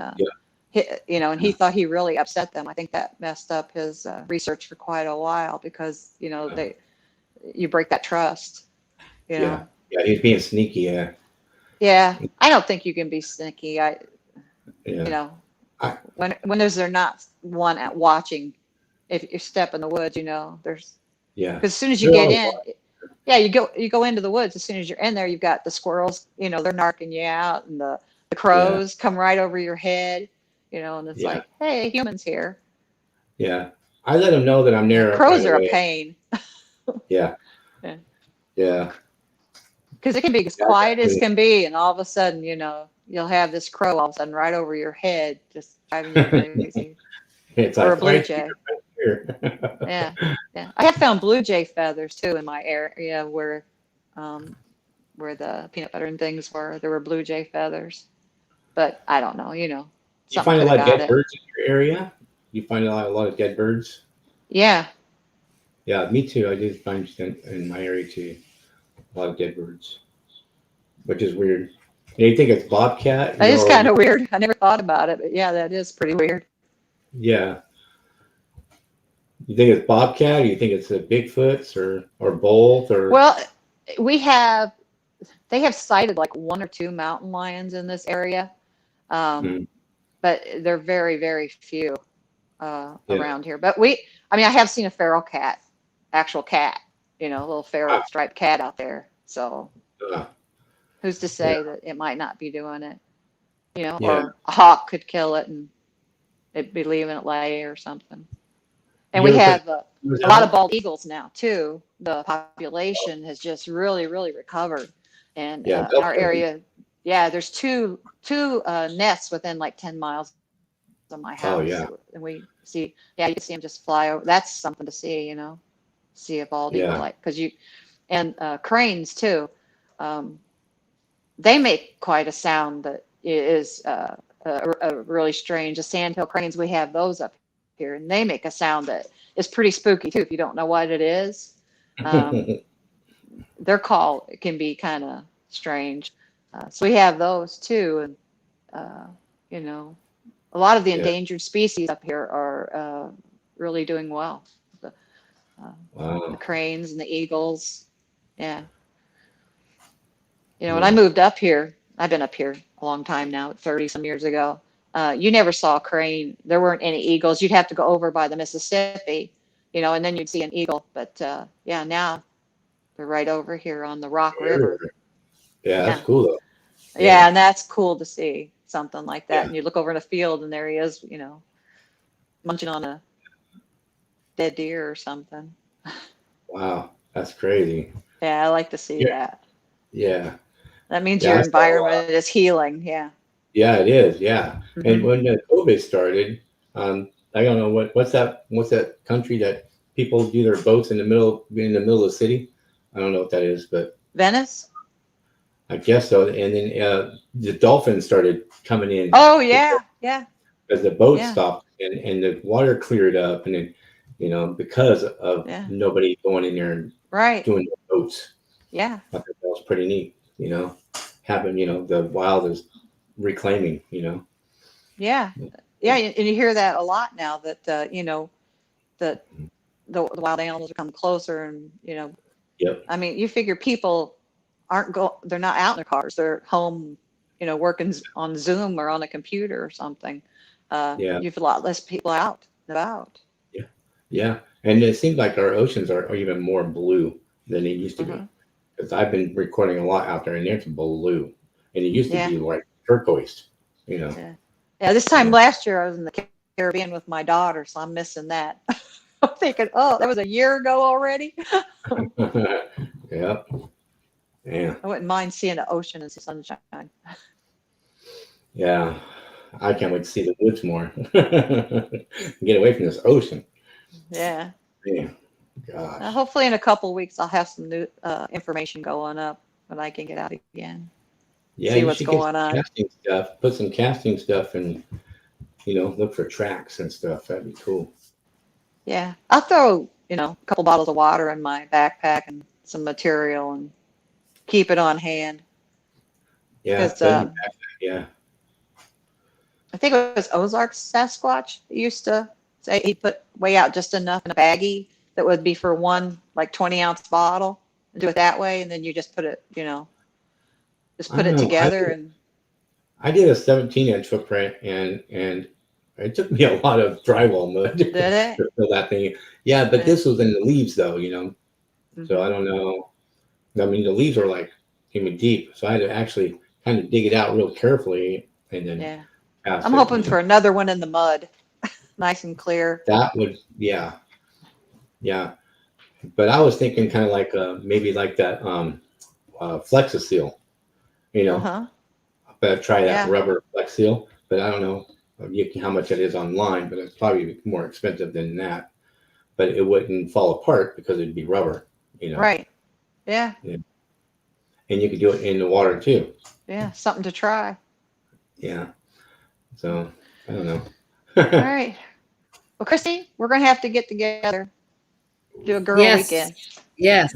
he thought he really upset them. I think that messed up his research for quite a while because you break that trust. Yeah, he's being sneaky. Yeah, I don't think you can be sneaky. When they're not one at watching, if you step in the woods, there's because as soon as you get in, you go into the woods. As soon as you're in there, you've got the squirrels. They're narking you out, and the crows come right over your head. And it's like, hey, humans here. Yeah, I let them know that I'm near. Crows are a pain. Yeah. Because it can be as quiet as can be, and all of a sudden, you'll have this crow all of a sudden right over your head, just driving you crazy. It's or like a blue jay. Yeah. I have found blue jay feathers too in my area where the peanut butter and things were. There were blue jay feathers, but I don't know. You find a lot of dead birds in your area? You find a lot of dead birds? Yeah. Yeah, me too. I did find in my area too. A lot of dead birds, which is weird. You think it's bobcat? That is kind of weird. I never thought about it, but yeah, that is pretty weird. Yeah. You think it's bobcat? Or you think it's a Bigfoots or both? Or well, they have cited like 1 or 2 mountain lions in this area, but they're very, very few around here. But I have seen a feral cat, actual cat. A little feral striped cat out there. So who's to say that it might not be doing it? Or a hawk could kill it and it'd be leaving it lay or something. And we have a lot of bald eagles now too. The population has just really, really recovered. And in our area, there's two nests within like 10 miles of my house. Oh, yeah. And we see, you can see them just fly over. That's something to see, see a bald eagle and cranes too. They make quite a sound that is a really strange. The sandhill cranes, we have those up here, and they make a sound that is pretty spooky too. If you don't know what it is, their call can be kind of strange. So we have those too, and a lot of the endangered species up here are really doing well. The cranes and the eagles. Yeah. When I moved up here, I've been up here a long time now, 30 some years ago. You never saw a crane. There weren't any eagles. You'd have to go over by the Mississippi, and then you'd see an eagle. But now they're right over here on the Rock River. Yeah, that's cool though. Yeah, and that's cool to see something like that. And you look over in a field and there he is, munching on a dead deer or something. Wow, that's crazy. Yeah, I like to see that. Yeah. That means your environment is healing. Yeah. Yeah, it is. Yeah. Mm-hmm. And when the COVID started, I don't know what's that country that people do their boats in the middle of the city. I don't know what that is, but Venice? I guess so. And then the dolphins started coming in. Oh, yeah. Yeah. As the boat Yeah. stopped and the water cleared up, and then because of Yeah. nobody going in there and Right. doing the boats. Yeah. I think that was pretty neat. Having the wild is reclaiming. Yeah. Yeah. And you hear that a lot now that that the wild animals are coming closer, and Yep. I mean, you figure people they're not out in their cars, they're home, working on Zoom or on a computer or something. Yeah. You have a lot less people out and about. Yeah. And it seems like our oceans are even more blue than they used to be. Because I've been recording a lot out there, and it's blue, and it used to be like turquoise. Yeah. This time last year I was in the Caribbean with my daughter, so I'm missing that. I'm thinking, oh, that was a year ago already. Yep. Yeah. I wouldn't mind seeing the ocean and some sunshine. Yeah. I can't wait to see the woods more. Get away from this ocean. Yeah. Yeah. Gosh. Hopefully in a couple of weeks I'll have some new information going up when I can get out again. Yeah, See you what's should get going some on. casting stuff. Put some casting stuff and look for tracks and stuff. That'd be cool. Yeah. I'll throw, a couple bottles of water in my backpack and some material and keep it on hand. Yeah. 'Cause, yeah. I think it was Ozark's Sasquatch that used to say he put way out just enough in a baggie that would be for one like 20-ounce bottle, and do it that way, and then you just put it, just I put don't it know. together. And I did a 17-inch footprint, and it took me a lot of drywall mud did it? to fill that thing. Yeah, but this was in the leaves, though. So I don't know. I mean, the leaves are like deep, so I had to actually kind of dig it out real carefully, and then I'm hoping for another one in the mud, nice and clear. that would, yeah. But I was thinking kind of like maybe like that Flexa seal, But try that rubber Flex seal. But I don't know how much it is online, but it's probably more expensive than that. But it wouldn't fall apart because it'd be rubber, Right. Yeah. And you could do it in the water too. Yeah, something to try. Yeah. So I don't know. All right. Well, Christy, we're gonna have to get together, do a girl weekend. Yes.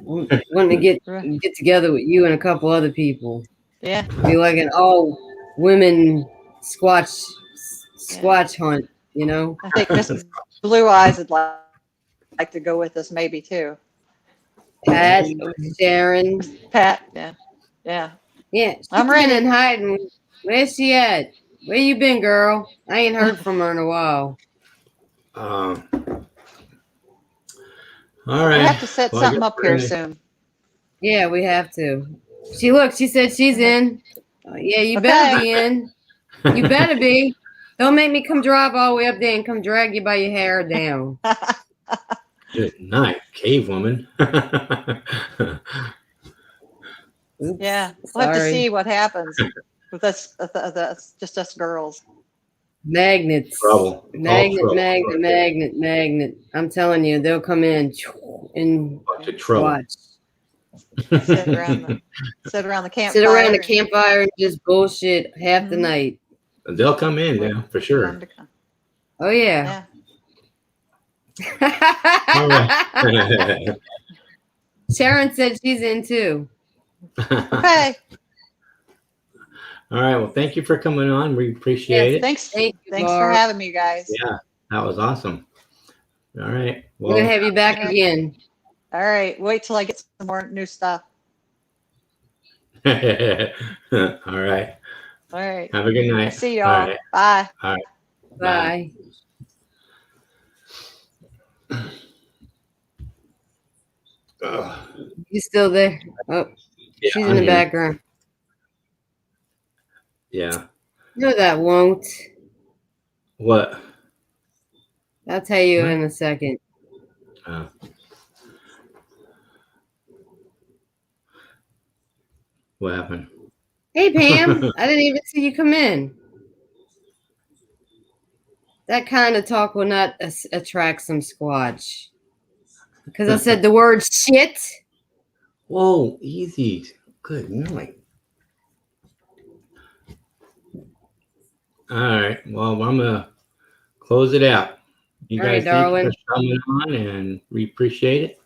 Want to get together with you and a couple other people. Yeah. Be like an all women squatch hunt. I think Miss Blue Eyes would like to go with us, maybe too. Pat, Sharon, Pat. Yeah. She's I'm ready. been in hiding. Where's she at? Where you been, girl? I ain't heard from her in a while. All right. We have to set something up here soon. Yeah, we have to. She said she's in. Yeah, you better be in. You better be. Don't make me come drive all the way up there and come drag you by your hair down. Good night, cave woman. Yeah, we'll have to see what happens with us, just us girls. Magnets. Trouble. Magnet. I'm telling you, they'll come in and watch. Sit around the campfire. Sit around the campfire and just bullshit half the night. They'll come in now for sure. Oh yeah. All right. Sharon said she's in too. Okay. All right. Well, thank you for coming on. We appreciate it. Thanks for having me, guys. Yeah, that was awesome. All right. Well, we're gonna have you back again. All right. Wait till I get some more new stuff. All right. All right. Have a good night. See y'all. Right. Bye. All right. Bye. You still there? Oh, yeah, she's in the background. Yeah. No, that won't. What? I'll tell you in a second. What happened? Hey, Pam. I didn't even see you come in. That kind of talk will not attract some squatch. Because I said the word shit. Whoa, easy. Good night. All right. Well, I'm gonna close it out. You All right, guys, thank you Darwin. for coming on, and we appreciate it.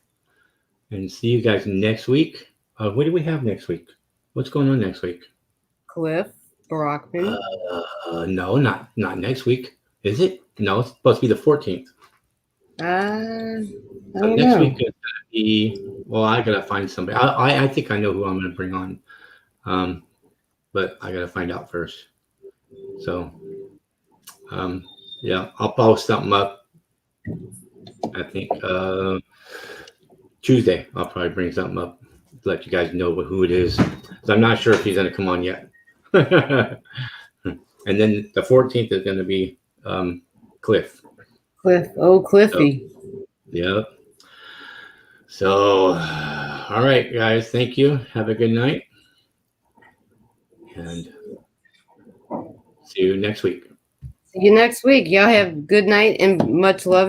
And see you guys next week. What do we have next week? What's going on next week? Cliff Brockman. No, not next week. Is it? No, it's supposed to be the 14th. I So don't next know. week is gonna be. Well, I gotta find somebody. I think I know who I'm gonna bring on. But I gotta find out first. So, yeah, I'll post something up. I think Tuesday I'll probably bring something up to let you guys know who it is. So I'm not sure if he's gonna come on yet. And then the 14th is gonna be Cliff. Cliff. Oh, Cliffy. Yep. So, all right, guys. Thank you. Have a good night, and see you next week. See you next week. Y'all have good night and much love.